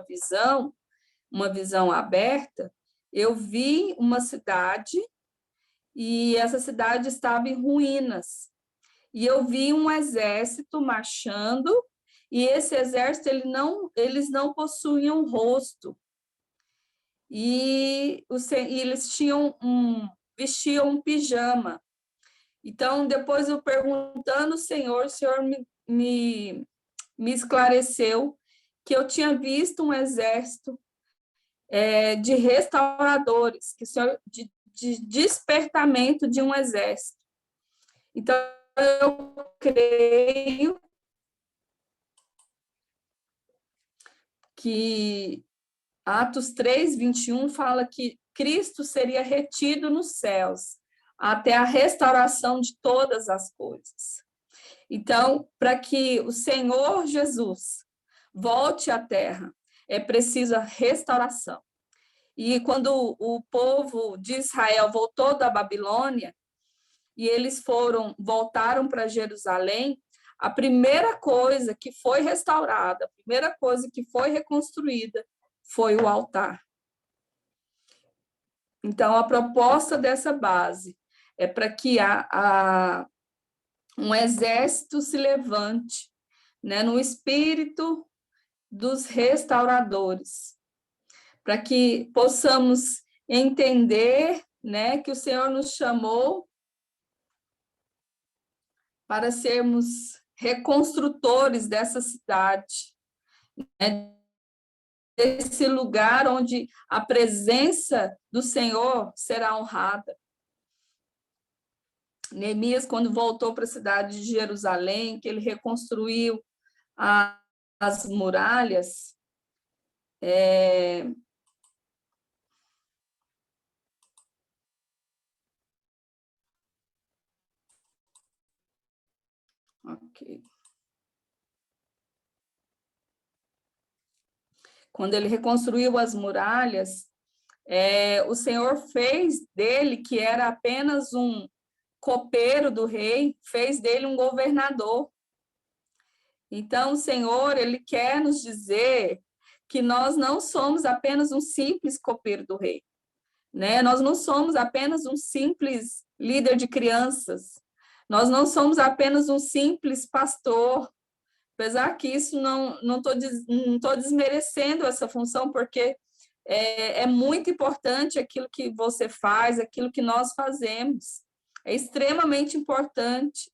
visão aberta, eu vi uma cidade e essa cidade estava em ruínas. E eu vi um exército marchando e esse exército eles não possuíam rosto. E eles vestiam um pijama. Então, depois eu perguntando ao Senhor, o Senhor me esclareceu que eu tinha visto um exército de restauradores, de despertamento de um exército. Então, eu creio que Atos 3:21 fala que Cristo seria retido nos céus até a restauração de todas as coisas. Então, para que o Senhor Jesus volte à terra, é preciso a restauração. E quando o povo de Israel voltou da Babilônia e eles voltaram para Jerusalém, a primeira coisa que foi restaurada, a primeira coisa que foi reconstruída foi o altar. Então, a proposta dessa base é para que um exército se levante, né, no espírito dos restauradores, para que possamos entender, né, que o Senhor nos chamou para sermos reconstrutores dessa cidade, né, desse lugar onde a presença do Senhor será honrada. Neemias, quando voltou para a cidade de Jerusalém, que ele reconstruiu as muralhas, ok. Quando ele reconstruiu as muralhas, o Senhor fez dele, que era apenas um copeiro do rei, fez dele um governador. Então, o Senhor, ele quer nos dizer que nós não somos apenas um simples copeiro do rei, né? Nós não somos apenas um simples líder de crianças, nós não somos apenas um simples pastor, apesar que isso não estou desmerecendo essa função, porque é muito importante aquilo que você faz, aquilo que nós fazemos, é extremamente importante.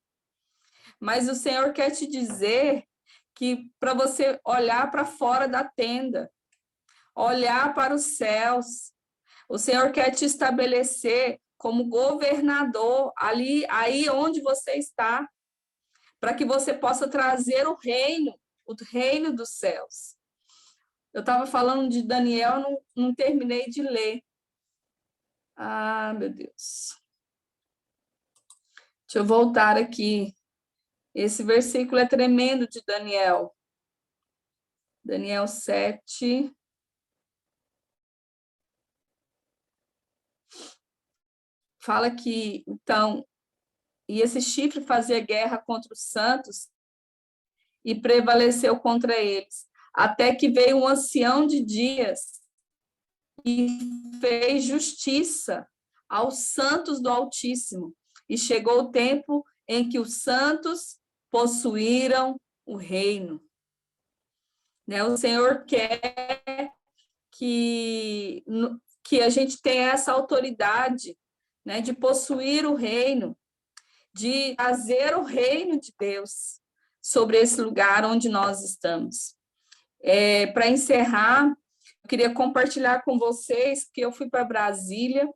Mas o Senhor quer te dizer que para você olhar para fora da tenda, olhar para os céus, o Senhor quer te estabelecer como governador aí onde você está, para que você possa trazer o reino dos céus. Eu estava falando de Daniel, não terminei de ler. Ah, meu Deus. Deixa eu voltar aqui. Esse versículo é tremendo de Daniel. Daniel 7. Fala que, então, e esse chifre fazia guerra contra os santos e prevaleceu contra eles, até que veio um ancião de dias e fez justiça aos santos do Altíssimo. E chegou o tempo em que os santos possuíram o reino. Né? O Senhor quer que a gente tenha essa autoridade, né, de possuir o reino, de trazer o reino de Deus sobre esse lugar onde nós estamos. Para encerrar, eu queria compartilhar com vocês que eu fui para Brasília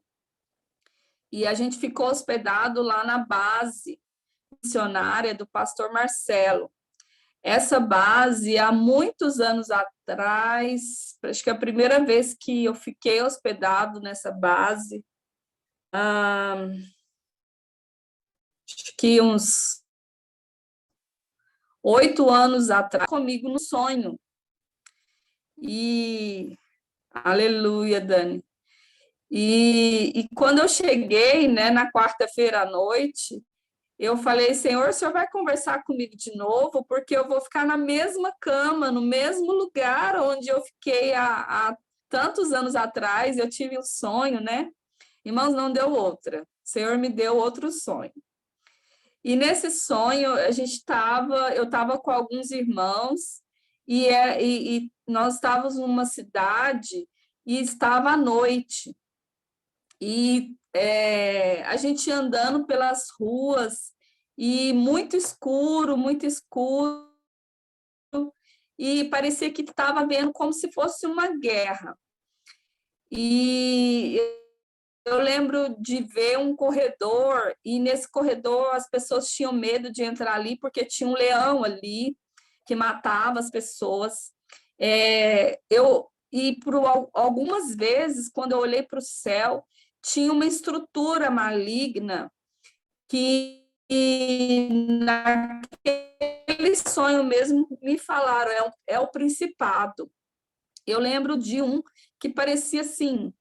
e a gente ficou hospedado lá na base missionária do pastor Marcelo. Essa base, há muitos anos atrás, acho que é a primeira vez que eu fiquei hospedado nessa base, acho que uns 8 anos atrás, comigo no sonho. E, aleluia, Dani. E quando eu cheguei, né, na quarta-feira à noite, eu falei, Senhor, o senhor vai conversar comigo de novo, porque eu vou ficar na mesma cama, no mesmo lugar onde eu fiquei há tantos anos atrás, eu tive um sonho, né? Irmãos, não deu outra. O Senhor me deu outro sonho. E nesse sonho, eu estava com alguns irmãos, e nós estávamos numa cidade, e estava à noite. E a gente andando pelas ruas, e muito escuro, e parecia que estava vendo como se fosse uma guerra. E eu lembro de ver um corredor, e nesse corredor as pessoas tinham medo de entrar ali, porque tinha um leão ali que matava as pessoas. Algumas vezes, quando eu olhei para o céu, tinha uma estrutura maligna que naquele sonho mesmo me falaram, é o principado. Eu lembro de um que parecia assim,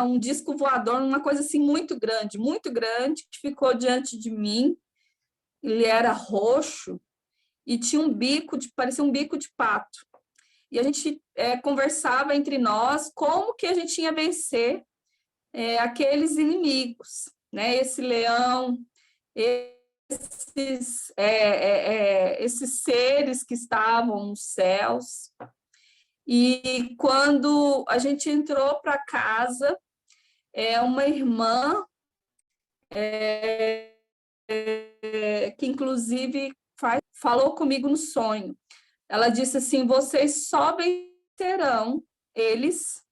um disco voador, uma coisa assim muito grande, que ficou diante de mim. Ele era roxo e tinha parecia um bico de pato. E a gente conversava entre nós como que a gente ia vencer aqueles inimigos, né? Esse leão, esses seres que estavam nos céus. E quando a gente entrou para casa, uma irmã, que inclusive falou comigo no sonho, ela disse assim, vocês só vencerão eles,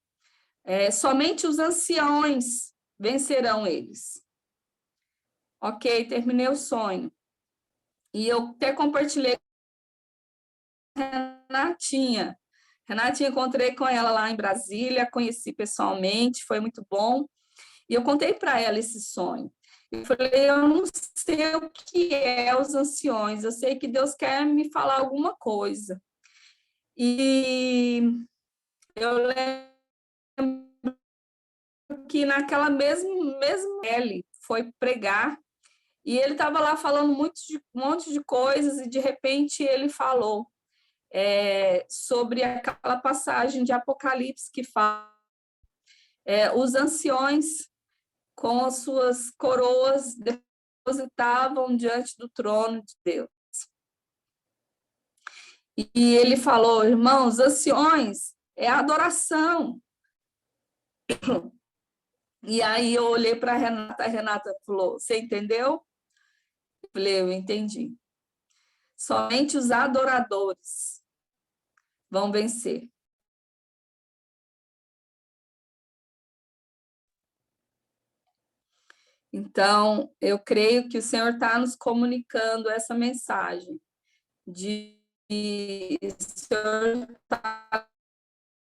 somente os anciões vencerão eles. Ok, terminei o sonho. E eu até compartilhei com a Renatinha. Renatinha, encontrei com ela lá em Brasília, conheci pessoalmente, foi muito bom. E eu contei para ela esse sonho. Eu falei, eu não sei o que é os anciões, eu sei que Deus quer me falar alguma coisa. E eu lembro que naquela mesma ele foi pregar, e ele estava lá falando um monte de coisas, e de repente ele falou sobre aquela passagem de Apocalipse que fala os anciões com as suas coroas depositavam diante do trono de Deus. E ele falou, irmãos, anciões é adoração. E aí eu olhei para a Renata falou, você entendeu? Eu falei, eu entendi. Somente os adoradores vão vencer. Então, eu creio que o Senhor está nos comunicando essa mensagem de o Senhor está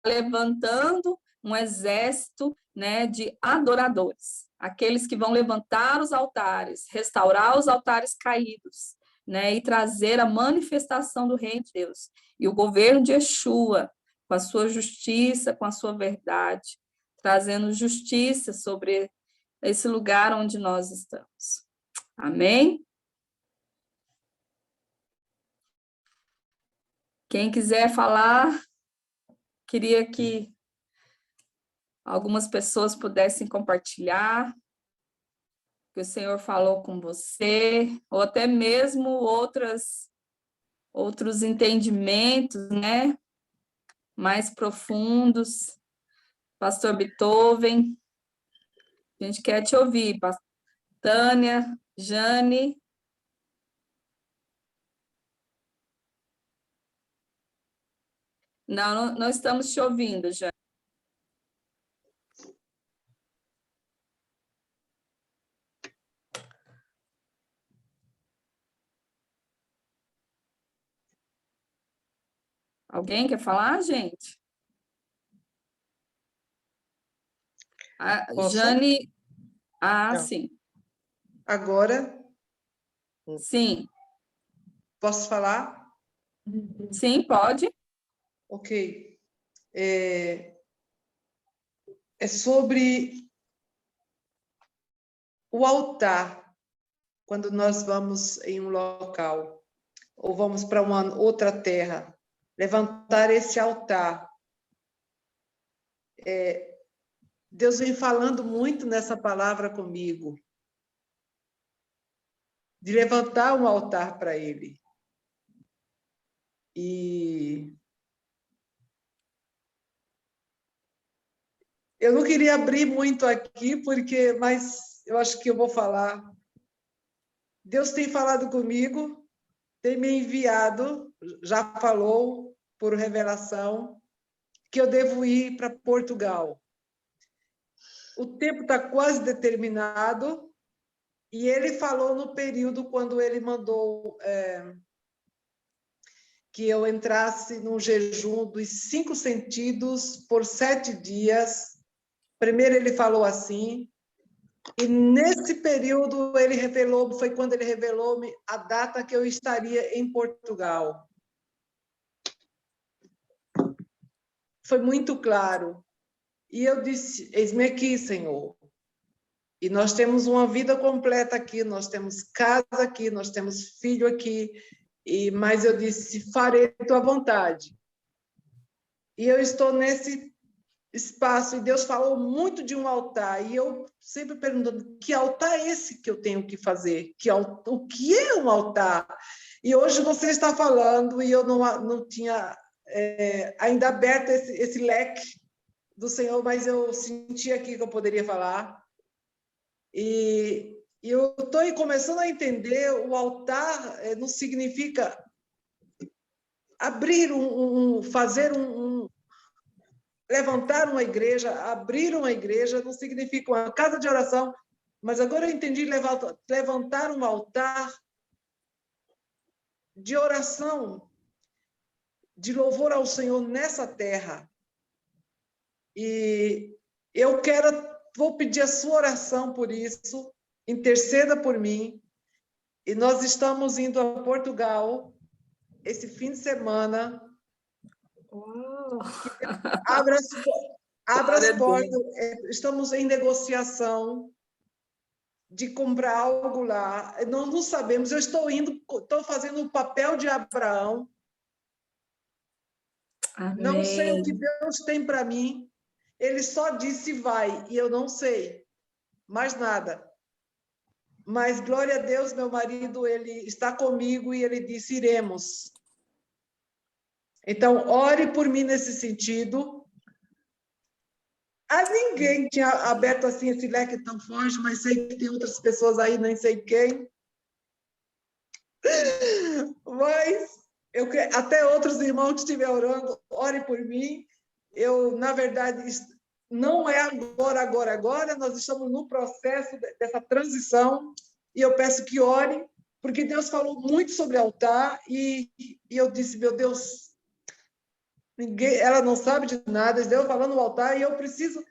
levantando um exército, né, de adoradores, aqueles que vão levantar os altares, restaurar os altares caídos, né, e trazer a manifestação do reino de Deus. E o governo de Yeshua, com a sua justiça, com a sua verdade, trazendo justiça sobre esse lugar onde nós estamos. Amém? Quem quiser falar, queria que algumas pessoas pudessem compartilhar que o Senhor falou com você, ou até mesmo outros entendimentos, né, mais profundos. Pastor Beethoven, a gente quer te ouvir. Tânia, Jane. Não estamos te ouvindo, Jane. Alguém quer falar, gente? Posso? Jane. Não. Sim. Agora, Sim. posso falar? Sim, pode. Ok. é sobre o altar, quando nós vamos em um local, ou vamos para uma outra terra, levantar esse altar. Deus vem falando muito nessa palavra comigo, de levantar um altar para Ele. E eu não queria abrir muito aqui, mas eu acho que eu vou falar. Deus tem falado comigo, tem me enviado, já falou por revelação, que eu devo ir para Portugal. O tempo está quase determinado, e ele falou no período quando ele mandou que eu entrasse num jejum dos 5 sentidos por 7 dias. Primeiro ele falou assim, e nesse período ele revelou, foi quando ele revelou-me a data que eu estaria em Portugal. Foi muito claro. E eu disse, eis-me aqui, Senhor. E nós temos uma vida completa aqui, nós temos casa aqui, nós temos filho aqui, mas eu disse, farei tua vontade. E eu estou nesse espaço, e Deus falou muito de um altar, e eu sempre perguntando, que altar é esse que eu tenho que fazer? O que é um altar? E hoje você está falando, e eu não tinha ainda aberto esse leque do Senhor, mas eu senti aqui que eu poderia falar. E eu estou começando a entender, o altar não significa abrir fazer levantar uma igreja, abrir uma igreja, não significa uma casa de oração, mas agora eu entendi levantar um altar de oração, de louvor ao Senhor nessa terra. E eu vou pedir a sua oração por isso, interceda por mim, e nós estamos indo a Portugal esse fim de semana. Abra as portas, estamos em negociação de comprar algo lá, não sabemos, eu estou fazendo o papel de Abraão. Amém. Não sei o que Deus tem para mim, ele só disse vai, e eu não sei mais nada. Mas, glória a Deus, meu marido, ele está comigo e ele disse, iremos. Então, ore por mim nesse sentido. Ninguém tinha aberto assim esse leque tão forte, mas sei que tem outras pessoas aí, nem sei quem. Mas até outros irmãos que estiverem orando, ore por mim. Eu, na verdade, não é agora, nós estamos no processo dessa transição, e eu peço que ore, porque Deus falou muito sobre altar, e eu disse, meu Deus, ela não sabe de nada, Deus falando no altar, e eu preciso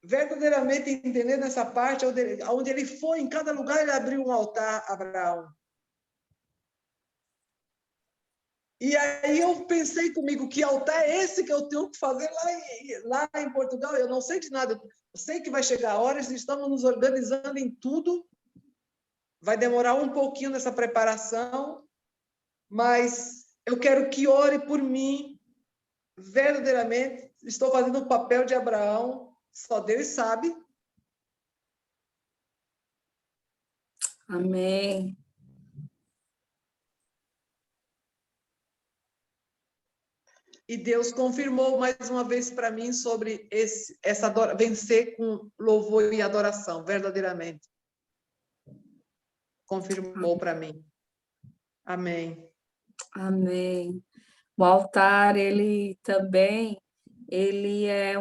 verdadeiramente entender nessa parte, onde ele foi, em cada lugar ele abriu um altar, Abraão. E aí eu pensei comigo, que altar é esse que eu tenho que fazer lá em Portugal? Eu não sei de nada, eu sei que vai chegar a hora, estamos nos organizando em tudo, vai demorar um pouquinho nessa preparação, mas eu quero que ore por mim, verdadeiramente, estou fazendo o papel de Abraão, só Deus sabe. Amém. E Deus confirmou mais uma vez para mim sobre vencer com louvor e adoração, verdadeiramente. Confirmou para mim. Amém. Amém. O altar, ele é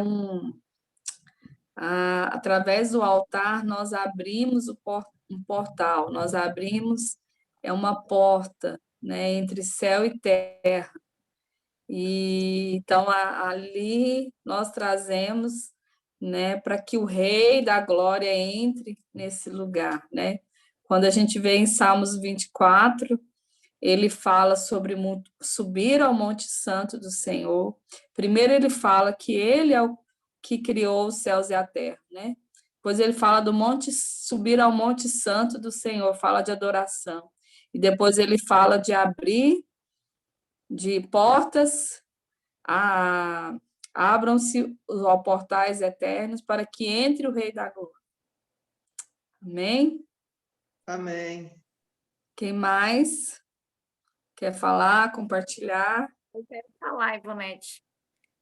através do altar, nós abrimos um portal, nós abrimos uma porta, né, entre céu e terra. E então ali nós trazemos, né, para que o Rei da Glória entre nesse lugar, né? Quando a gente vê em Salmos 24, ele fala sobre subir ao Monte Santo do Senhor. Primeiro ele fala que ele é que criou os céus e a terra, né? Depois ele fala do monte, subir ao monte santo do Senhor, fala de adoração. E depois ele fala de abrir de portas, abram-se os portais eternos para que entre o Rei da Glória. Amém? Amém. Quem mais quer falar, compartilhar? Eu quero falar, Ivonete,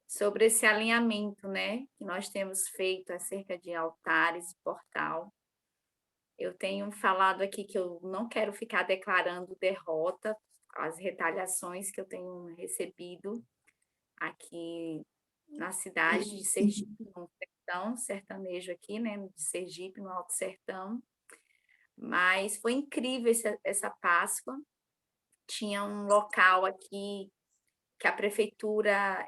sobre esse alinhamento, né, que nós temos feito acerca de altares e portal. Eu tenho falado aqui que eu não quero ficar declarando derrota, as retaliações que eu tenho recebido aqui na cidade de Sergipe, no sertão sertanejo aqui, né, de Sergipe, no Alto Sertão. Mas foi incrível essa Páscoa. Tinha um local aqui que a prefeitura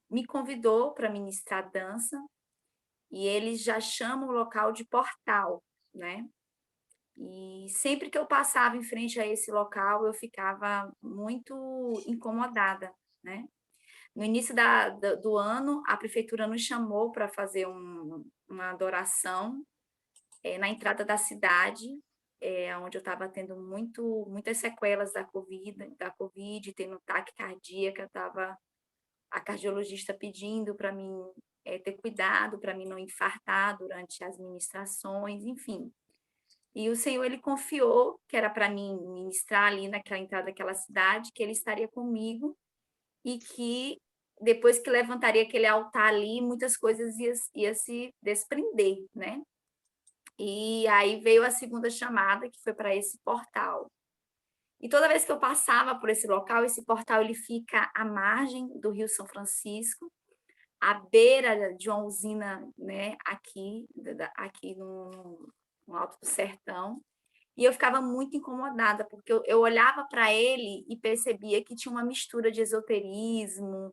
me convidou para ministrar dança, e eles já chamam o local de portal, né? E sempre que eu passava em frente a esse local, eu ficava muito incomodada, né? No início do ano, a prefeitura nos chamou para fazer uma adoração na entrada da cidade, onde eu estava tendo muitas sequelas da COVID, tendo taque cardíaca, estava a cardiologista pedindo para mim ter cuidado, para mim não infartar durante as ministrações, enfim. E o Senhor, ele confiou que era para mim ministrar ali naquela entrada daquela cidade, que ele estaria comigo e que depois que levantaria aquele altar ali, muitas coisas ia se desprender, né? E aí veio a segunda chamada, que foi para esse portal. E toda vez que eu passava por esse local, esse portal ele fica à margem do Rio São Francisco, à beira de uma usina, né, aqui no Alto do Sertão. E eu ficava muito incomodada, porque eu olhava para ele e percebia que tinha uma mistura de esoterismo,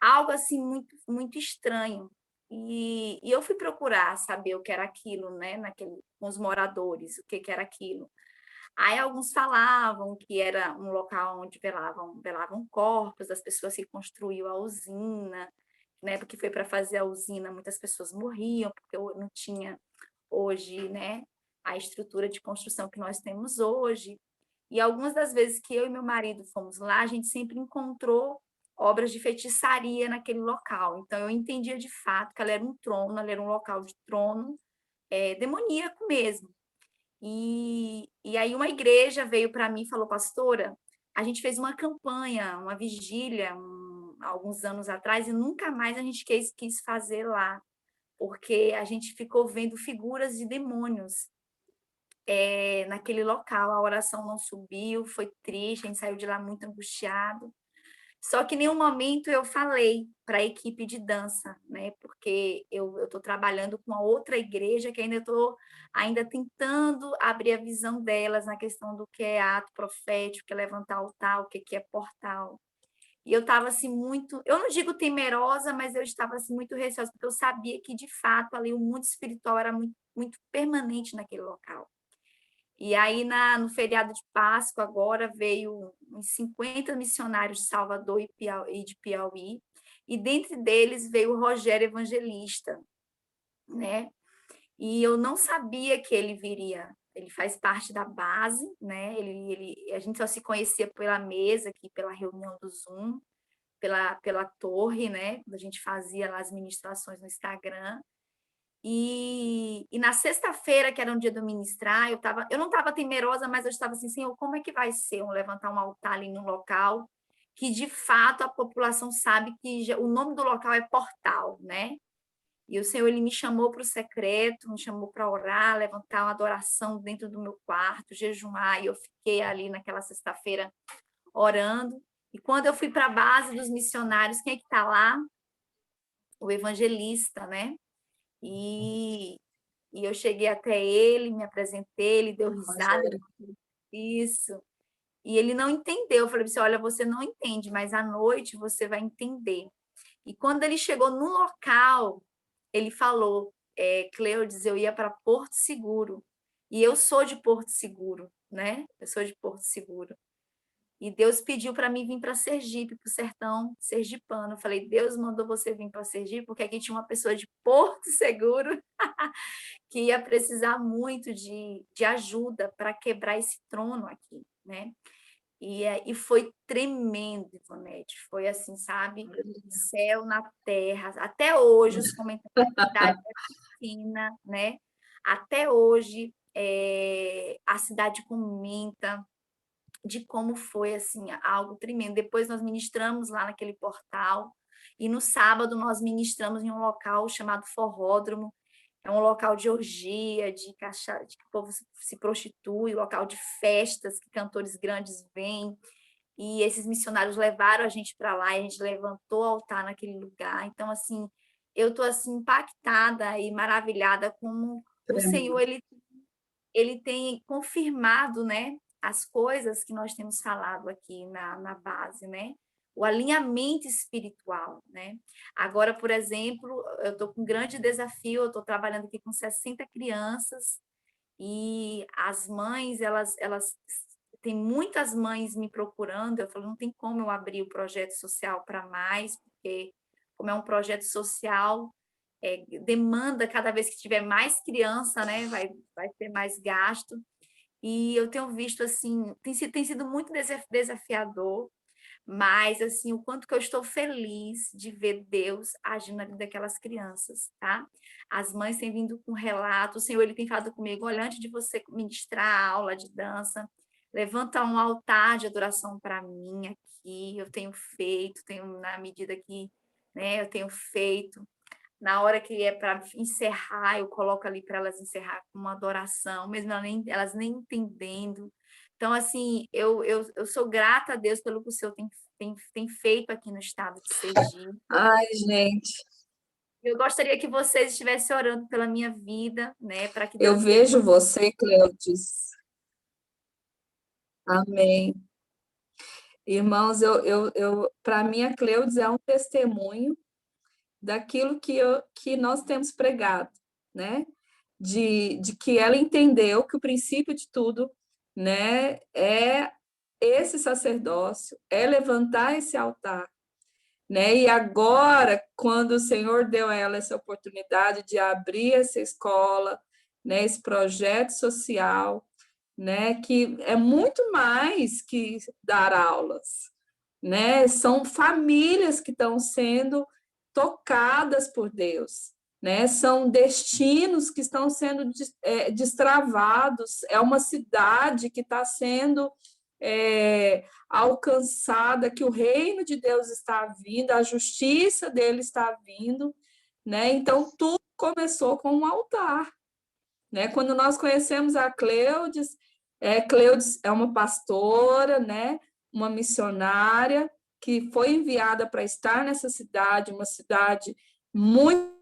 algo assim muito, muito estranho. E eu fui procurar saber o que era aquilo, né, com os moradores, o que era aquilo. Aí alguns falavam que era um local onde velavam corpos das pessoas que construíam a usina, né, porque foi para fazer a usina, muitas pessoas morriam, porque não tinha hoje, né, a estrutura de construção que nós temos hoje. E algumas das vezes que eu e meu marido fomos lá, a gente sempre encontrou obras de feitiçaria naquele local. Então, eu entendia de fato que ela era um trono, ela era um local de trono demoníaco mesmo. E aí uma igreja veio para mim e falou, pastora, a gente fez uma campanha, uma vigília, alguns anos atrás, e nunca mais a gente quis fazer lá, porque a gente ficou vendo figuras de demônios naquele local. A oração não subiu, foi triste, a gente saiu de lá muito angustiado. Só que em nenhum momento eu falei para a equipe de dança, né? Porque eu estou trabalhando com uma outra igreja que ainda estou tentando abrir a visão delas na questão do que é ato profético, que é levantar altar, o que é portal. E eu estava assim muito, eu não digo temerosa, mas eu estava assim muito receosa, porque eu sabia que de fato ali o mundo espiritual era muito, muito permanente naquele local. E aí, no feriado de Páscoa, agora veio uns 50 missionários de Salvador e de Piauí, e dentre deles veio o Rogério Evangelista, né? E eu não sabia que ele viria. Ele faz parte da base, né? A gente só se conhecia pela mesa aqui, pela reunião do Zoom, pela torre, né? A gente fazia lá as ministrações no Instagram. E na sexta-feira, que era um dia do ministrar, eu não estava temerosa, mas eu estava assim, Senhor, como é que vai ser levantar um altar ali no local que, de fato, a população sabe que o nome do local é Portal, né? E o Senhor, ele me chamou para o secreto, me chamou para orar, levantar uma adoração dentro do meu quarto, jejuar, e eu fiquei ali naquela sexta-feira orando. E quando eu fui para a base dos missionários, quem é que está lá? O evangelista, né? E eu cheguei até ele, me apresentei, ele deu risada. Isso. E ele não entendeu. Eu falei assim, olha, você não entende, mas à noite você vai entender. E quando ele chegou no local, ele falou, Cleudes, eu ia para Porto Seguro. E eu sou de Porto Seguro, né? Eu sou de Porto Seguro. E Deus pediu para mim vir para Sergipe, para o sertão sergipano. Eu falei, Deus mandou você vir para Sergipe, porque aqui tinha uma pessoa de Porto Seguro que ia precisar muito de ajuda para quebrar esse trono aqui, né? E foi tremendo, Ivonete. Foi assim, sabe? Céu na terra. Até hoje, os comentários da cidade é pequena, né? Até hoje, a cidade comenta de como foi assim algo tremendo. Depois nós ministramos lá naquele portal e no sábado nós ministramos em um local chamado Forródromo. É um local de orgia, de que o povo se prostitui, local de festas que cantores grandes vêm. E esses missionários levaram a gente para lá, e a gente levantou o altar naquele lugar. Então assim, eu estou assim impactada e maravilhada como o Senhor ele tem confirmado, né, as coisas que nós temos falado aqui na base, né? O alinhamento espiritual, né? Agora, por exemplo, eu estou com um grande desafio, eu estou trabalhando aqui com 60 crianças e as mães, elas tem muitas mães me procurando, eu falo, não tem como eu abrir o projeto social para mais, porque como é um projeto social, demanda cada vez que tiver mais criança, né? Vai ter mais gasto. E eu tenho visto, assim, tem sido muito desafiador, mas, assim, o quanto que eu estou feliz de ver Deus agindo na vida daquelas crianças, tá? As mães têm vindo com relatos, o Senhor, ele tem falado comigo, olha, antes de você ministrar a aula de dança, levanta um altar de adoração para mim aqui, eu tenho feito, na medida que, né, eu tenho feito. Na hora que é para encerrar, eu coloco ali para elas encerrar com uma adoração, mesmo elas nem entendendo. Então, assim, eu sou grata a Deus pelo que o Senhor tem feito aqui no estado de Sergipe. Ai, gente. Eu gostaria que vocês estivessem orando pela minha vida, né? Para que Eu Deus vejo você, Cleudes. Amém. Irmãos, para mim, a Cleudes é um testemunho daquilo que nós temos pregado, né? De que ela entendeu que o princípio de tudo, né, é esse sacerdócio, é levantar esse altar, né? E agora, quando o Senhor deu a ela essa oportunidade de abrir essa escola, né, esse projeto social, né, que é muito mais que dar aulas, né? São famílias que estão sendo tocadas por Deus, né? São destinos que estão sendo destravados, é uma cidade que está sendo alcançada, que o reino de Deus está vindo, a justiça dele está vindo, né? Então, tudo começou com um altar, né? Quando nós conhecemos a Cleudes, Cleudes é uma pastora, né? Uma missionária, que foi enviada para estar nessa cidade, uma cidade muito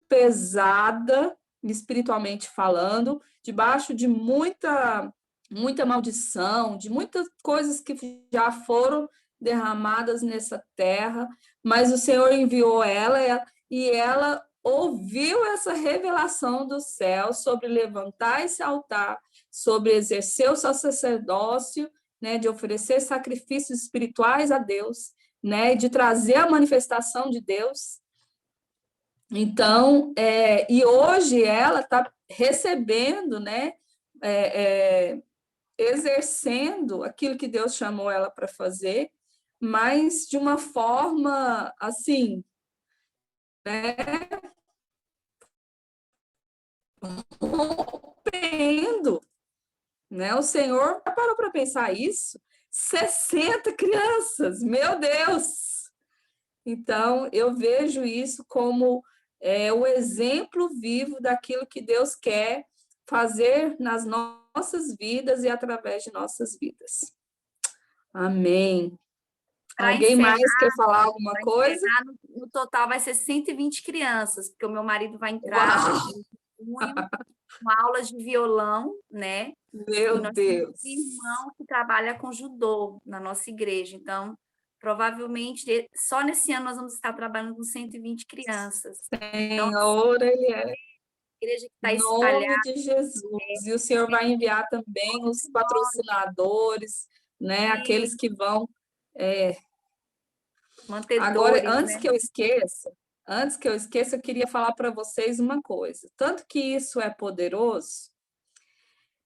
pesada, espiritualmente falando, debaixo de muita maldição, de muitas coisas que já foram derramadas nessa terra, mas o Senhor enviou ela e ela ouviu essa revelação do céu sobre levantar esse altar, sobre exercer o seu sacerdócio, né, de oferecer sacrifícios espirituais a Deus, né, de trazer a manifestação de Deus. Então, e hoje ela está recebendo, né, exercendo aquilo que Deus chamou ela para fazer, mas de uma forma assim, né, rompendo. Né? O Senhor parou para pensar isso? 60 crianças, meu Deus! Então, eu vejo isso como o exemplo vivo daquilo que Deus quer fazer nas nossas vidas e através de nossas vidas. Amém. Alguém mais quer falar alguma coisa? No total vai ser 120 crianças, porque o meu marido vai entrar com aulas de violão, né? Meu Deus! Temos um irmão que trabalha com judô na nossa igreja, então, provavelmente, só nesse ano nós vamos estar trabalhando com 120 crianças. Senhor, ele é. Igreja que está em nome de Jesus. E o Senhor vai enviar também os patrocinadores, né? Aqueles que vão... Mantedores, Agora, antes né? que eu esqueça, eu queria falar para vocês uma coisa. Tanto que isso é poderoso,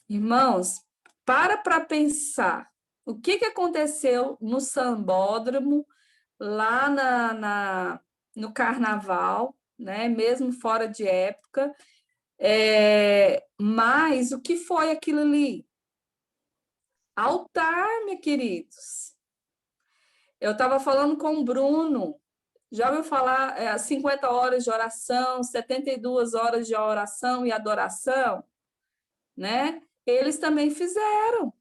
irmãos, para pensar o que aconteceu no Sambódromo, lá no Carnaval, né? Mesmo fora de época, mas o que foi aquilo ali? Altar, meus queridos. Eu estava falando com o Bruno, já ouviu falar 50 horas de oração, 72 horas de oração e adoração, né? Eles também fizeram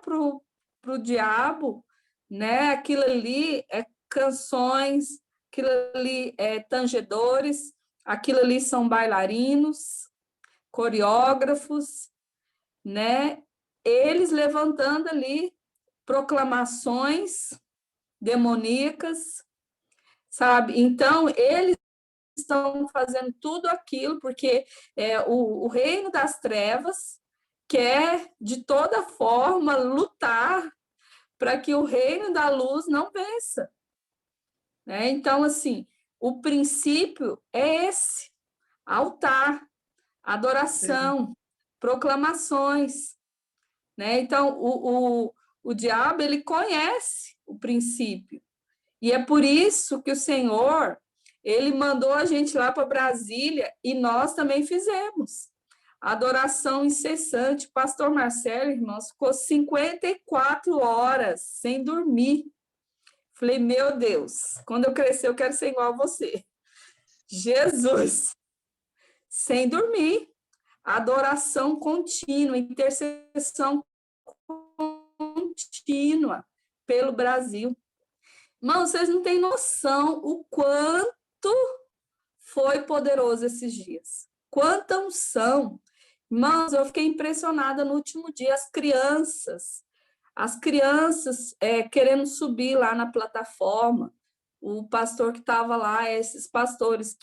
para o diabo, né? Aquilo ali é canções, aquilo ali é tangedores, aquilo ali são bailarinos, coreógrafos, né? Eles levantando ali proclamações demoníacas, sabe? Então, eles estão fazendo tudo aquilo porque o reino das trevas quer, de toda forma, lutar para que o reino da luz não vença, né? Então, assim, o princípio é esse: altar, adoração, proclamações, né? Então, o diabo, ele conhece o princípio, e é por isso que o Senhor, ele mandou a gente lá para Brasília, e nós também fizemos. Adoração incessante. Pastor Marcelo, irmãos, ficou 54 horas sem dormir. Falei, meu Deus, quando eu crescer eu quero ser igual a você. Jesus! Sem dormir. Adoração contínua, intercessão contínua pelo Brasil. Irmão, vocês não têm noção o quanto foi poderoso esses dias. Quanta unção. Irmãos, eu fiquei impressionada no último dia, as crianças querendo subir lá na plataforma. O pastor que estava lá, esses pastores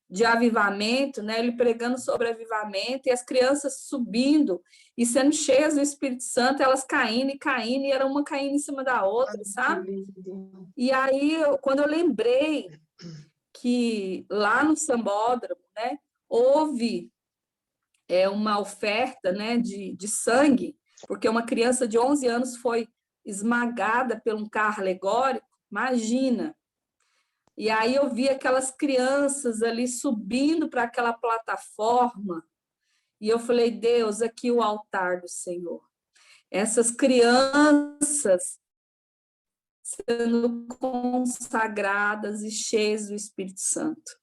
de avivamento, né? Ele pregando sobre avivamento, e as crianças subindo e sendo cheias do Espírito Santo, elas caindo, e era uma caindo em cima da outra, sabe? E aí, quando eu lembrei que lá no Sambódromo, né, houve uma oferta, né, de sangue, porque uma criança de 11 anos foi esmagada por um carro alegórico, imagina. E aí eu vi aquelas crianças ali subindo para aquela plataforma, e eu falei, Deus, aqui o altar do Senhor. Essas crianças sendo consagradas e cheias do Espírito Santo.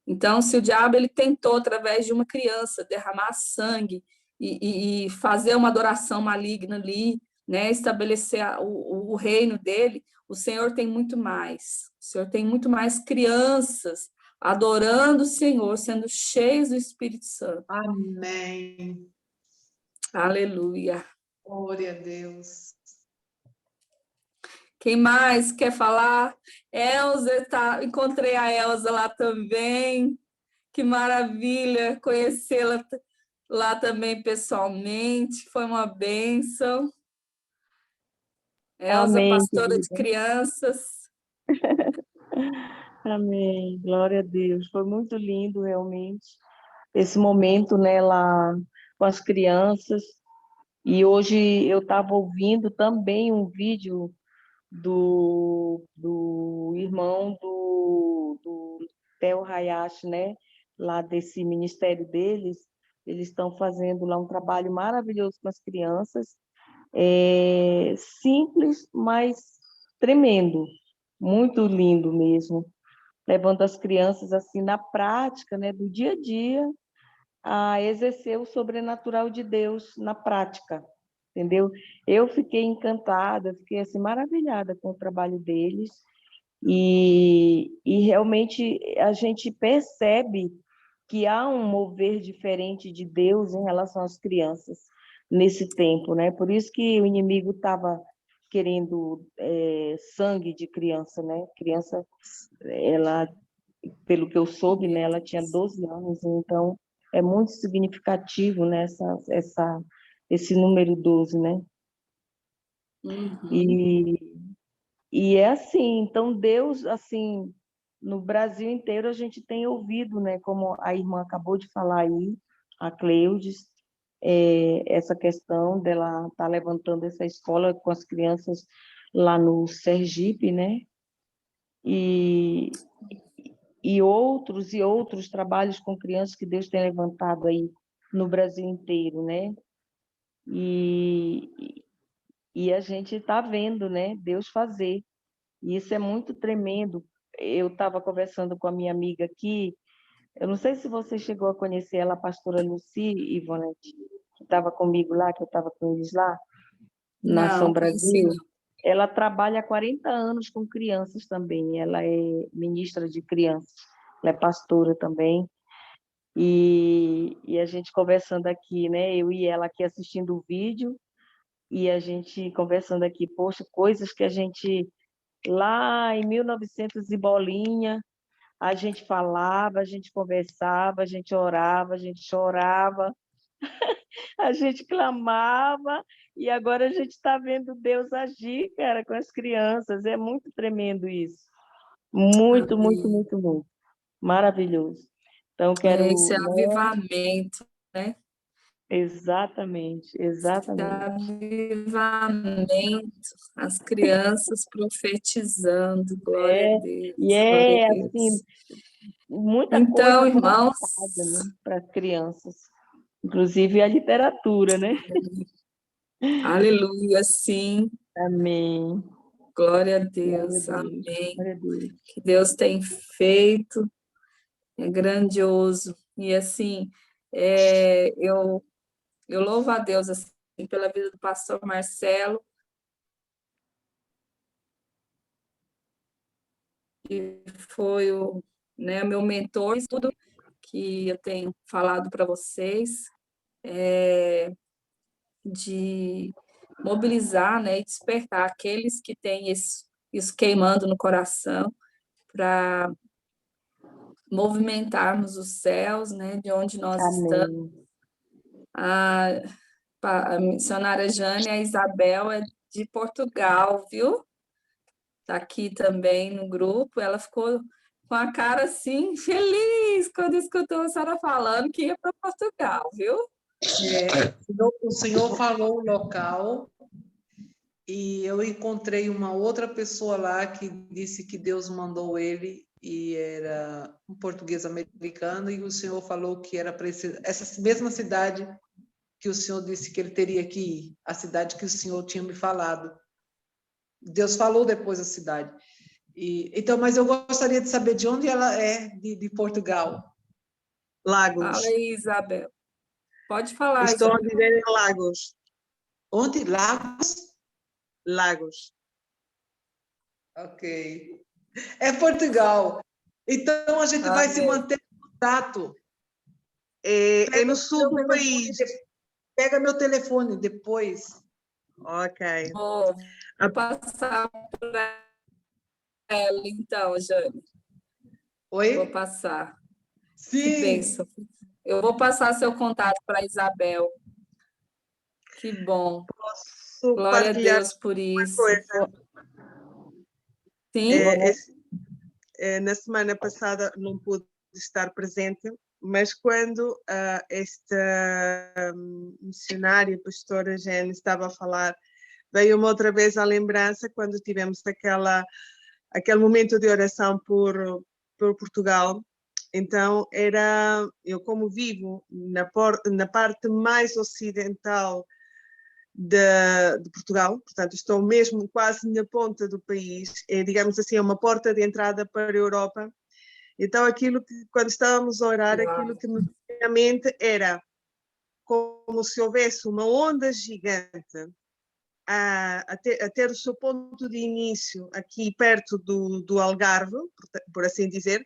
Então, se o diabo ele tentou, através de uma criança, derramar sangue e fazer uma adoração maligna ali, né, estabelecer o reino dele, o Senhor tem muito mais. O Senhor tem muito mais crianças adorando o Senhor, sendo cheios do Espírito Santo. Amém. Aleluia. Glória a Deus. Quem mais quer falar? Elza, encontrei a Elza lá também. Que maravilha conhecê-la lá também pessoalmente. Foi uma bênção. Elza, Amém, pastora de querida. crianças. Amém. Glória a Deus. Foi muito lindo, realmente, esse momento, né, lá com as crianças. E hoje eu estava ouvindo também um vídeo do irmão do Theo Hayashi, né, lá desse ministério deles. Eles estão fazendo lá um trabalho maravilhoso com as crianças. Simples, mas tremendo. Muito lindo mesmo. Levando as crianças assim na prática, né, do dia a dia, a exercer o sobrenatural de Deus na prática, entendeu? Eu fiquei encantada, fiquei assim maravilhada com o trabalho deles, e realmente a gente percebe que há um mover diferente de Deus em relação às crianças nesse tempo, né? Por isso que o inimigo estava querendo sangue de criança, né? Criança, ela, pelo que eu soube, né, ela tinha 12 anos, então é muito significativo, né, esse número 12, né? E é assim, então Deus, assim, no Brasil inteiro a gente tem ouvido, né, como a irmã acabou de falar aí, a Cleudes, essa questão dela estar levantando essa escola com as crianças lá no Sergipe, né, e outros trabalhos com crianças que Deus tem levantado aí no Brasil inteiro, né, e a gente está vendo, né, Deus fazer. E isso é muito tremendo. Eu estava conversando com a minha amiga aqui, eu não sei se você chegou a conhecer ela, a pastora Lucy Ivonete, que estava comigo lá, que eu estava com eles lá, na Ação Não, conheci Brasil. não. Ela trabalha há 40 anos com crianças também, ela é ministra de crianças, ela é pastora também. E a gente conversando aqui, né, eu e ela aqui assistindo o vídeo, e a gente conversando aqui, poxa, coisas que a gente, lá em 1900 e bolinha, a gente falava, a gente conversava, a gente orava, a gente chorava, a gente clamava, e agora a gente está vendo Deus agir, cara, com as crianças. É muito tremendo isso. Muito, muito, Amém. muito, muito. Maravilhoso. Então, quero, Esse né? avivamento, né? Exatamente, Esse exatamente. avivamento, as crianças profetizando, glória a É, e Deus, glória a é assim, Deus. muita coisa Então, irmãos, conectada, né, para as crianças, inclusive a literatura, né? aleluia, sim, Amém. glória a Glória a Deus, Deus. amém. Glória a Deus. Que Deus tem feito, é grandioso. E assim, eu louvo a Deus assim, pela vida do pastor Marcelo, que foi o meu mentor, tudo que eu tenho falado para vocês, de mobilizar, né, e despertar aqueles que têm isso queimando no coração, para movimentarmos os céus, né, de onde nós estamos. Amém. A missionária Jane, a Isabel é de Portugal, viu? Está aqui também no grupo. Ela ficou com a cara assim, feliz, quando escutou a senhora falando que ia para Portugal, viu? O senhor falou o local e eu encontrei uma outra pessoa lá que disse que Deus mandou ele e era um português americano e o senhor falou que era para essa mesma cidade que o senhor disse que ele teria que ir, a cidade que o senhor tinha me falado. Deus falou depois a cidade. Então, mas eu gostaria de saber de onde ela é, de Portugal. Lagos. Fala aí, Isabel. Pode falar, Estou Isabel. a viver em Lagos. Onde? Lagos? Lagos. Ok. É Portugal. Então, a gente vai se manter em contato. É no sul do país. Pega meu telefone depois. Ok. Vou passar para ela, então, Jane. Oi? Vou passar. Sim. Que bênção. Eu vou passar seu contato para a Isabel. Que bom. Posso Glória a partilhar Deus por isso. coisa? Sim. Na semana passada não pude estar presente, mas quando esta missionária, pastora Jane, estava a falar, veio-me outra vez à lembrança quando tivemos aquele momento de oração por Portugal. Então, eu como vivo na parte mais ocidental de Portugal, portanto estou mesmo quase na ponta do país, digamos assim, é uma porta de entrada para a Europa. Então aquilo que, quando estávamos a orar, aquilo que me veio à mente era como se houvesse uma onda gigante a ter o seu ponto de início aqui perto do Algarve, por assim dizer,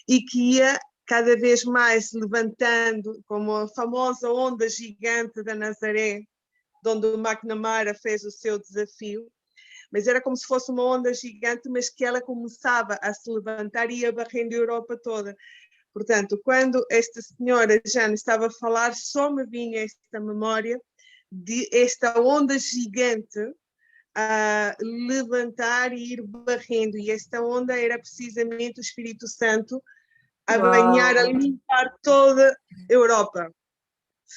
e que ia cada vez mais levantando, como a famosa onda gigante da Nazaré, de onde o McNamara fez o seu desafio, mas era como se fosse uma onda gigante, mas que ela começava a se levantar e ia varrendo a Europa toda. Portanto, quando esta senhora Jane estava a falar, só me vinha esta memória de esta onda gigante a levantar e ir barrendo. E esta onda era precisamente o Espírito Santo a banhar, a limpar toda a Europa.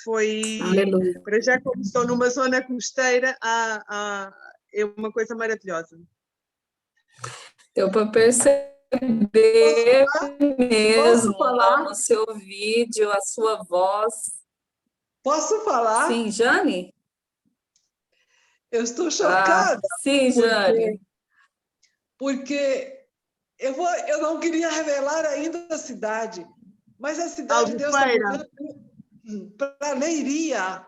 Foi, Aleluia. para já começou numa zona costeira, é uma coisa maravilhosa. Deu para perceber mesmo lá no seu vídeo, a sua voz. Posso falar? Sim, Jane? Eu estou chocada. Sim, Jane. Porque eu não queria revelar ainda a cidade, mas a cidade de Deus está mudando para Leiria.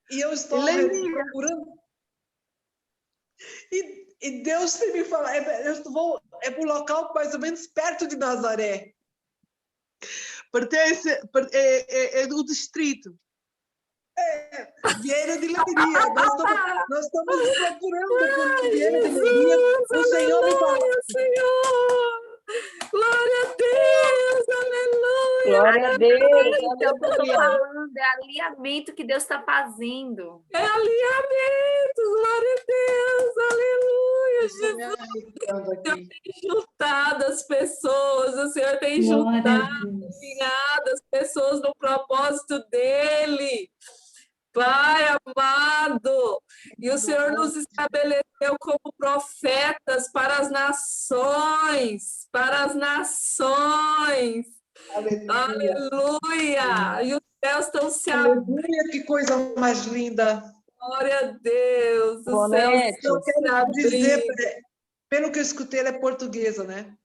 E eu estou procurando. E Deus tem me falado, eu vou para um local mais ou menos perto de Nazaré. É do distrito. Vieira de Leiria. Nós estamos procurando por Vieira de Leiria. O Senhor me falou. Senhor! Glória a Deus! Aleluia! Glória a Deus! Então, eu estou falando, é alinhamento que Deus está fazendo. É alinhamento! Glória a Deus! Aleluia! Jesus! O Senhor tem juntado as pessoas, o Senhor tem juntado, alinhado as pessoas no propósito dEle. Pai amado, e o Senhor nos estabeleceu como profetas para as nações, Aleluia! E os céus estão se abrindo. Aleluia, que coisa mais linda. Glória a Deus, os céus estão se abrindo. Pelo que eu escutei, ela é portuguesa, né?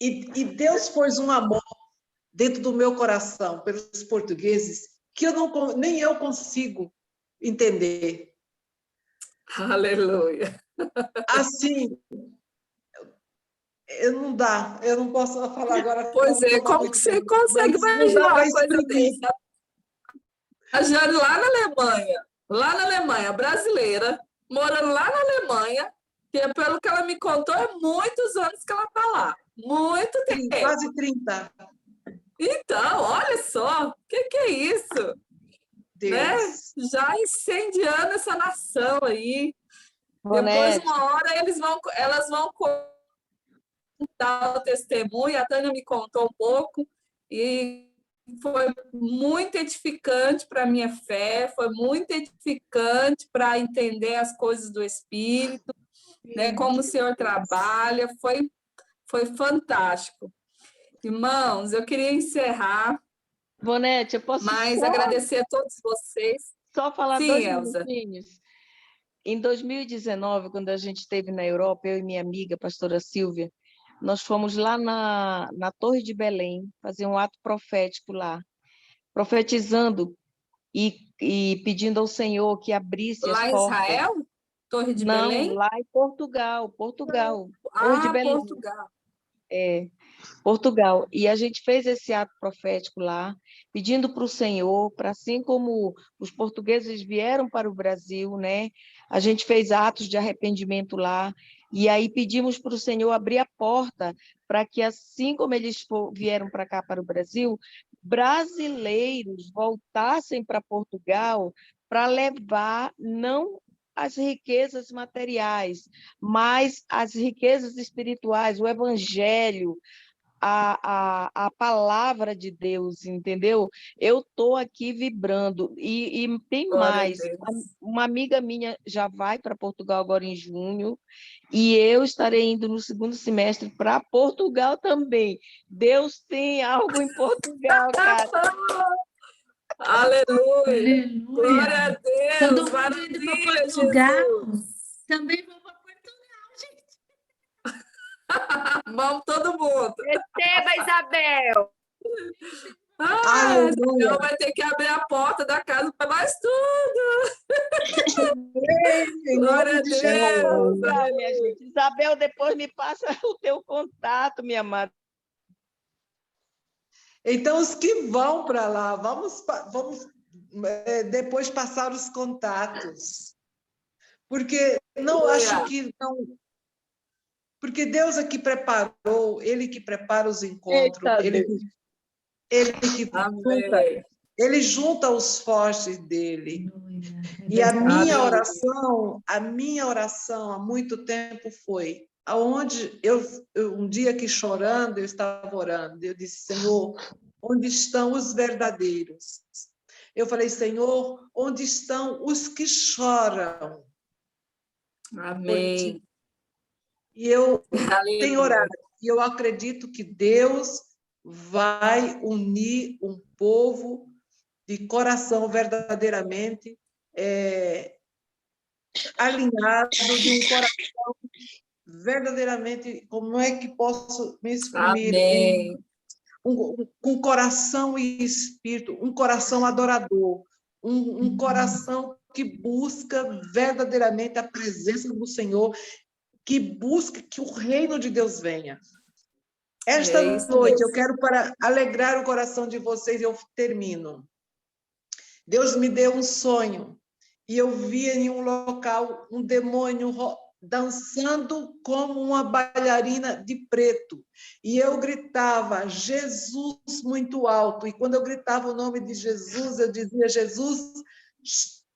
E Deus pôs um amor dentro do meu coração pelos portugueses que nem eu consigo entender. Aleluia. Assim, não dá, eu não posso falar agora. Pois é, como que você consegue imaginar uma coisa dessa? A Jane lá na Alemanha, brasileira, morando lá na Alemanha, que pelo que ela me contou, é muitos anos que ela está lá. Muito tempo. Quase 30. Então, olha só, o que é isso? Né? Já incendiando essa nação aí. Depois, uma hora, elas vão contar o testemunho. A Tânia me contou um pouco e foi muito edificante para a minha fé, foi muito edificante para entender as coisas do Espírito, né? Como o Senhor trabalha, foi fantástico. Irmãos, eu queria encerrar. Ivonete, eu posso agradecer a todos vocês. Só falar Sim, 2 Elza. minutinhos. Em 2019, quando a gente esteve na Europa, eu e minha amiga, a pastora Silvia, nós fomos lá na Torre de Belém fazer um ato profético lá, profetizando e pedindo ao Senhor que abrisse as portas. Lá em Israel? Torre de Belém? Não, lá em Portugal. Torre de Belém. Portugal. Portugal. E a gente fez esse ato profético lá, pedindo para o Senhor, para assim como os portugueses vieram para o Brasil, né? A gente fez atos de arrependimento lá, e aí pedimos para o Senhor abrir a porta para que, assim como eles vieram para cá, para o Brasil, brasileiros voltassem para Portugal para levar não as riquezas materiais, mas as riquezas espirituais, o evangelho, a palavra de Deus, entendeu? Eu estou aqui vibrando. E tem mais. Uma amiga minha já vai para Portugal agora em junho, e eu estarei indo no 2º semestre para Portugal também. Deus tem algo em Portugal, cara. Aleluia. Glória a Deus. Todo mundo indo para Portugal. Também vou para Portugal, gente. Vamos todo mundo. Receba, Isabel. Isabel vai ter que abrir a porta da casa para nós tudo. Glória a Deus. Minha gente. Isabel, depois me passa o teu contato, minha amada. Então, os que vão para lá, vamos depois passar os contatos. Porque não acho que não. Porque Deus aqui preparou, Ele que prepara os encontros, ele junta os fortes dele. E a minha Aleluia. oração há muito tempo foi, aonde eu um dia aqui chorando, eu estava orando, eu disse, Senhor, onde estão os verdadeiros? Eu falei, Senhor, onde estão os que choram por ti? Amém. E eu tenho orado, Aleluia. e eu acredito que Deus vai unir um povo de coração verdadeiramente alinhado, de um coração verdadeiramente, como é que posso me exprimir? Amém. Um coração e espírito, um coração adorador, um coração que busca verdadeiramente a presença do Senhor, que busca que o reino de Deus venha. Esta isso noite eu mesmo. quero, para alegrar o coração de vocês, eu termino. Deus me deu um sonho e eu vi em um local um demônio dançando como uma bailarina de preto. E eu gritava, Jesus, muito alto. E quando eu gritava o nome de Jesus, eu dizia, Jesus,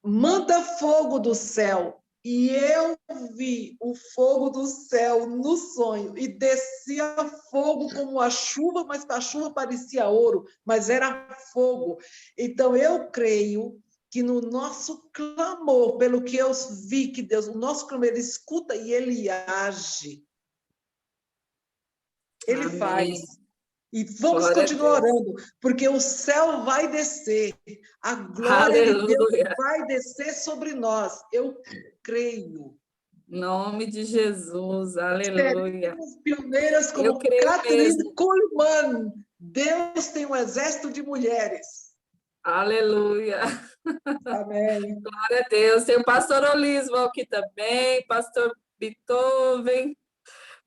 manda fogo do céu. E eu vi o fogo do céu no sonho, e descia fogo como a chuva, mas a chuva parecia ouro, mas era fogo. Então, eu creio que no nosso clamor, pelo que eu vi que Deus, o nosso clamor, ele escuta e ele age. Ele Amém. faz. E vamos Glória a continuar Deus. orando, porque o céu vai descer, a glória de Deus Aleluia. vai descer sobre nós. Eu creio. Em nome de Jesus. Aleluia. Seremos pioneiras Eu como creio Catherine mesmo. Kuhlman. Deus tem um exército de mulheres. Aleluia. Amém. Glória a Deus. Tem o pastor Olismo aqui também, pastor Beethoven.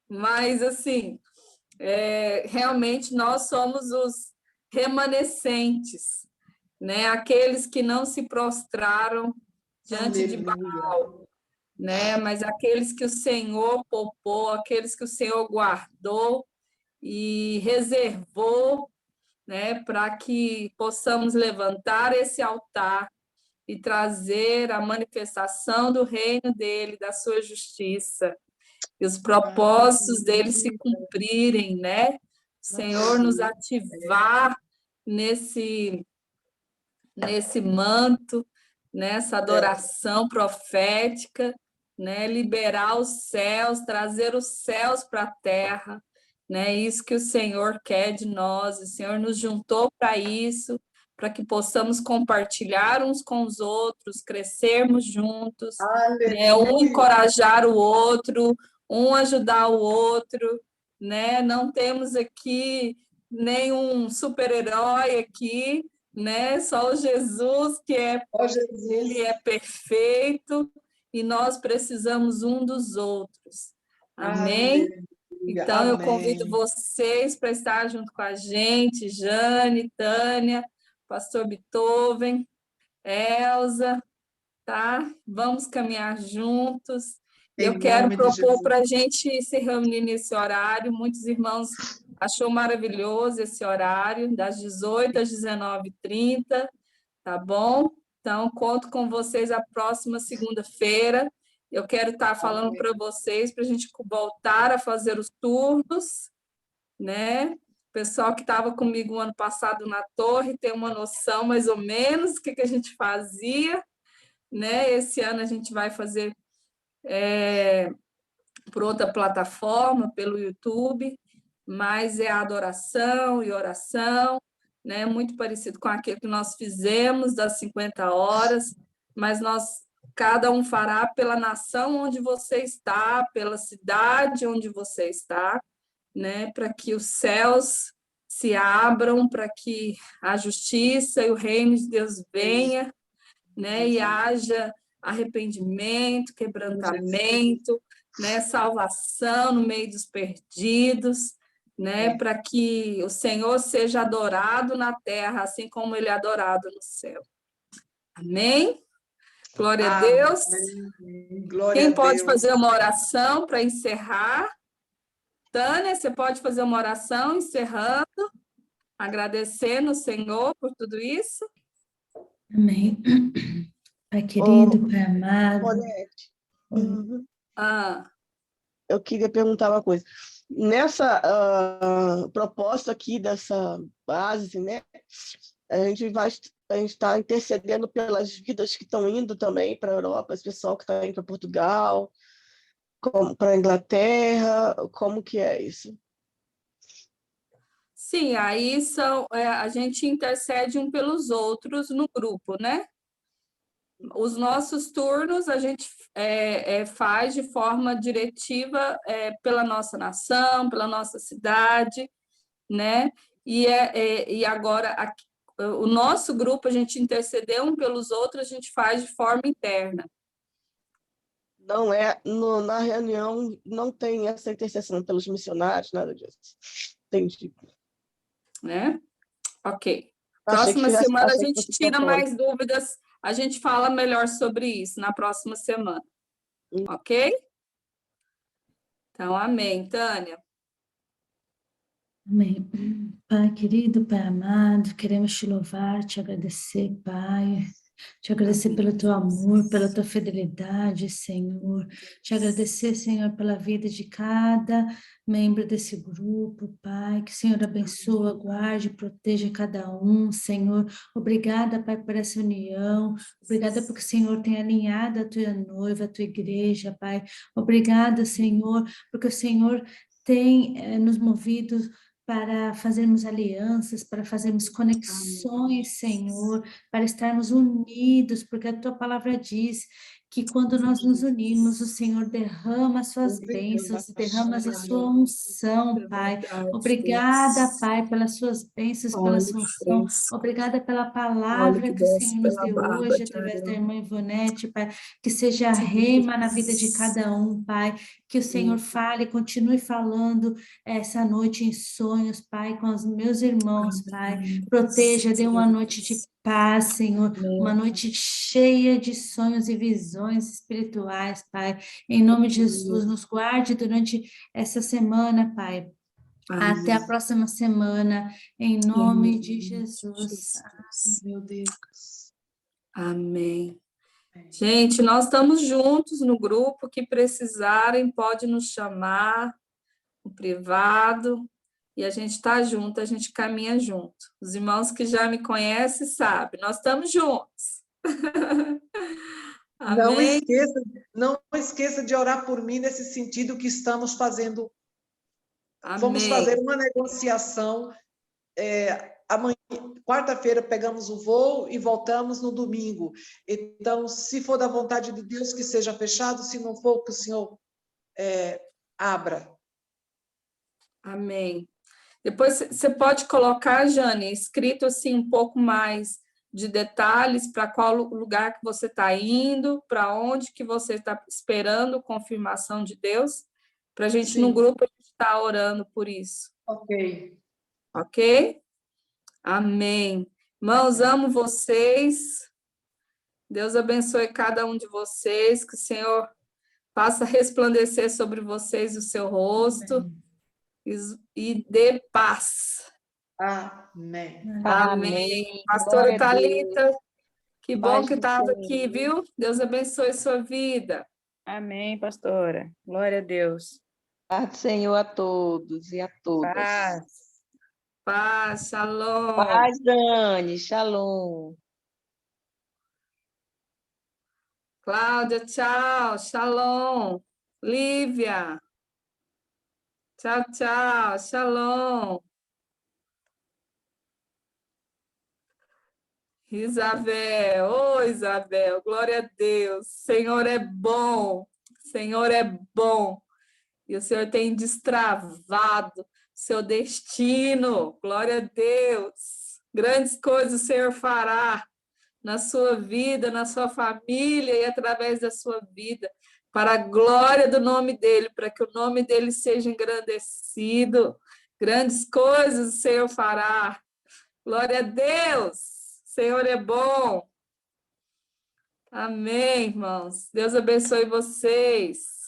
Mas, assim, realmente nós somos os remanescentes, né? Aqueles que não se prostraram diante de Baal, né? Mas aqueles que o Senhor poupou, aqueles que o Senhor guardou e reservou, né? Para que possamos levantar esse altar e trazer a manifestação do reino dele, da sua justiça, e os propósitos dele se cumprirem, né? O Senhor nos ativar nesse manto, nessa adoração profética, né? Liberar os céus, trazer os céus para a terra, né? Isso que o Senhor quer de nós, o Senhor nos juntou para isso, para que possamos compartilhar uns com os outros, crescermos juntos, né? Um encorajar o outro, um ajudar o outro, né? Não temos aqui nenhum super-herói aqui, né? Só o Jesus que ele é perfeito e nós precisamos um dos outros. Amém? Então, eu convido vocês para estar junto com a gente, Jane, Tânia, pastor Beethoven, Elza, tá? Vamos caminhar juntos. Eu quero propor para a gente se reunir nesse horário. Muitos irmãos achou maravilhoso esse horário, das 18 às 19h30, tá bom? Então, conto com vocês a próxima segunda-feira. Eu quero estar falando para vocês, para a gente voltar a fazer os turnos, né? O pessoal que estava comigo o ano passado na torre tem uma noção mais ou menos do que a gente fazia, né? Esse ano a gente vai fazer por outra plataforma, pelo YouTube, mas é adoração e oração, né? Muito parecido com aquilo que nós fizemos das 50 horas, mas cada um fará pela nação onde você está, pela cidade onde você está, né? Para que os céus se abram, para que a justiça e o reino de Deus venha, né? E haja arrependimento, quebrantamento, né? Salvação no meio dos perdidos, né? Para que o Senhor seja adorado na terra, assim como ele é adorado no céu. Amém? Glória a Deus. Quem pode fazer uma oração para encerrar? Tânia, você pode fazer uma oração encerrando, agradecendo o Senhor por tudo isso? Amém. Pai querido, Pai amado. Odete, uhum. Ah, Eu queria perguntar uma coisa. Nessa proposta aqui dessa base, né? A gente está intercedendo pelas vidas que estão indo também para a Europa, esse pessoal que está indo para Portugal, para a Inglaterra, como que é isso? sim, aí a gente intercede um pelos outros no grupo, né? Os nossos turnos a gente faz de forma diretiva pela nossa nação, pela nossa cidade, né? E agora o nosso grupo, a gente interceder um pelos outros, a gente faz de forma interna. Não na reunião não tem essa intercessão pelos missionários, nada disso. Entendi. Né? Ok. Próxima semana a gente tira mais dúvidas, a gente fala melhor sobre isso na próxima semana. Ok? Então, amém, Tânia. Amém. Pai querido, Pai amado, queremos te louvar, te agradecer, Pai. Te agradecer pelo teu amor, pela tua fidelidade, Senhor. Te agradecer, Senhor, pela vida de cada membro desse grupo, Pai. Que o Senhor abençoe, guarde, proteja cada um, Senhor. Obrigada, Pai, por essa união. Obrigada porque o Senhor tem alinhado a tua noiva, a tua igreja, Pai. Obrigada, Senhor, porque o Senhor tem nos movido para fazermos alianças, para fazermos conexões, Senhor, para estarmos unidos, porque a tua palavra diz que quando nós nos unimos, o Senhor derrama as suas bênçãos, derrama a sua unção, Pai. Obrigada, Pai, pelas suas bênçãos, pela sua unção. Obrigada pela palavra que o Senhor nos deu hoje, através da irmã Ivonete, Pai. Que seja rema na vida de cada um, Pai. Que o Senhor fale, continue falando essa noite em sonhos, Pai, com os meus irmãos, Pai. Proteja, dê uma noite de paz, Senhor, uma noite cheia de sonhos e visões espirituais, Pai. Em nome de Jesus, nos guarde durante essa semana, Pai. Até a próxima semana, em nome de Jesus. Meu Deus. Amém. Gente, nós estamos juntos no grupo, que precisarem, pode nos chamar no privado, e a gente está junto, a gente caminha junto. Os irmãos que já me conhecem sabem, nós estamos juntos. Amém? Não esqueça de orar por mim nesse sentido que estamos fazendo. Amém. Vamos fazer uma negociação. Amanhã, quarta-feira, pegamos o voo e voltamos no domingo. Então, se for da vontade de Deus, que seja fechado, se não for, que o Senhor abra. Amém. Depois você pode colocar, Jane, escrito assim um pouco mais de detalhes para qual lugar que você está indo, para onde que você está esperando confirmação de Deus, para a gente no grupo estar orando por isso. Ok. Ok? Amém. Irmãos, amo vocês. Deus abençoe cada um de vocês, que o Senhor faça resplandecer sobre vocês o seu rosto. Amém. E dê paz. Amém. Amém. Pastora Thalita, que bom que estava aqui, viu? Deus abençoe sua vida. Amém, pastora. Glória a Deus. Paz do Senhor a todos e a todas. Paz. Paz, shalom. Paz, Dani, shalom. Cláudia, tchau, shalom. Lívia. Tchau, tchau, shalom. Isabel, Isabel, glória a Deus. Senhor é bom, Senhor é bom. E o Senhor tem destravado seu destino. Glória a Deus. Grandes coisas o Senhor fará na sua vida, na sua família e através da sua vida, para a glória do nome dEle, para que o nome dEle seja engrandecido. Grandes coisas o Senhor fará. Glória a Deus. O Senhor é bom. Amém, irmãos. Deus abençoe vocês.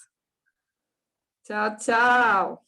Tchau, tchau.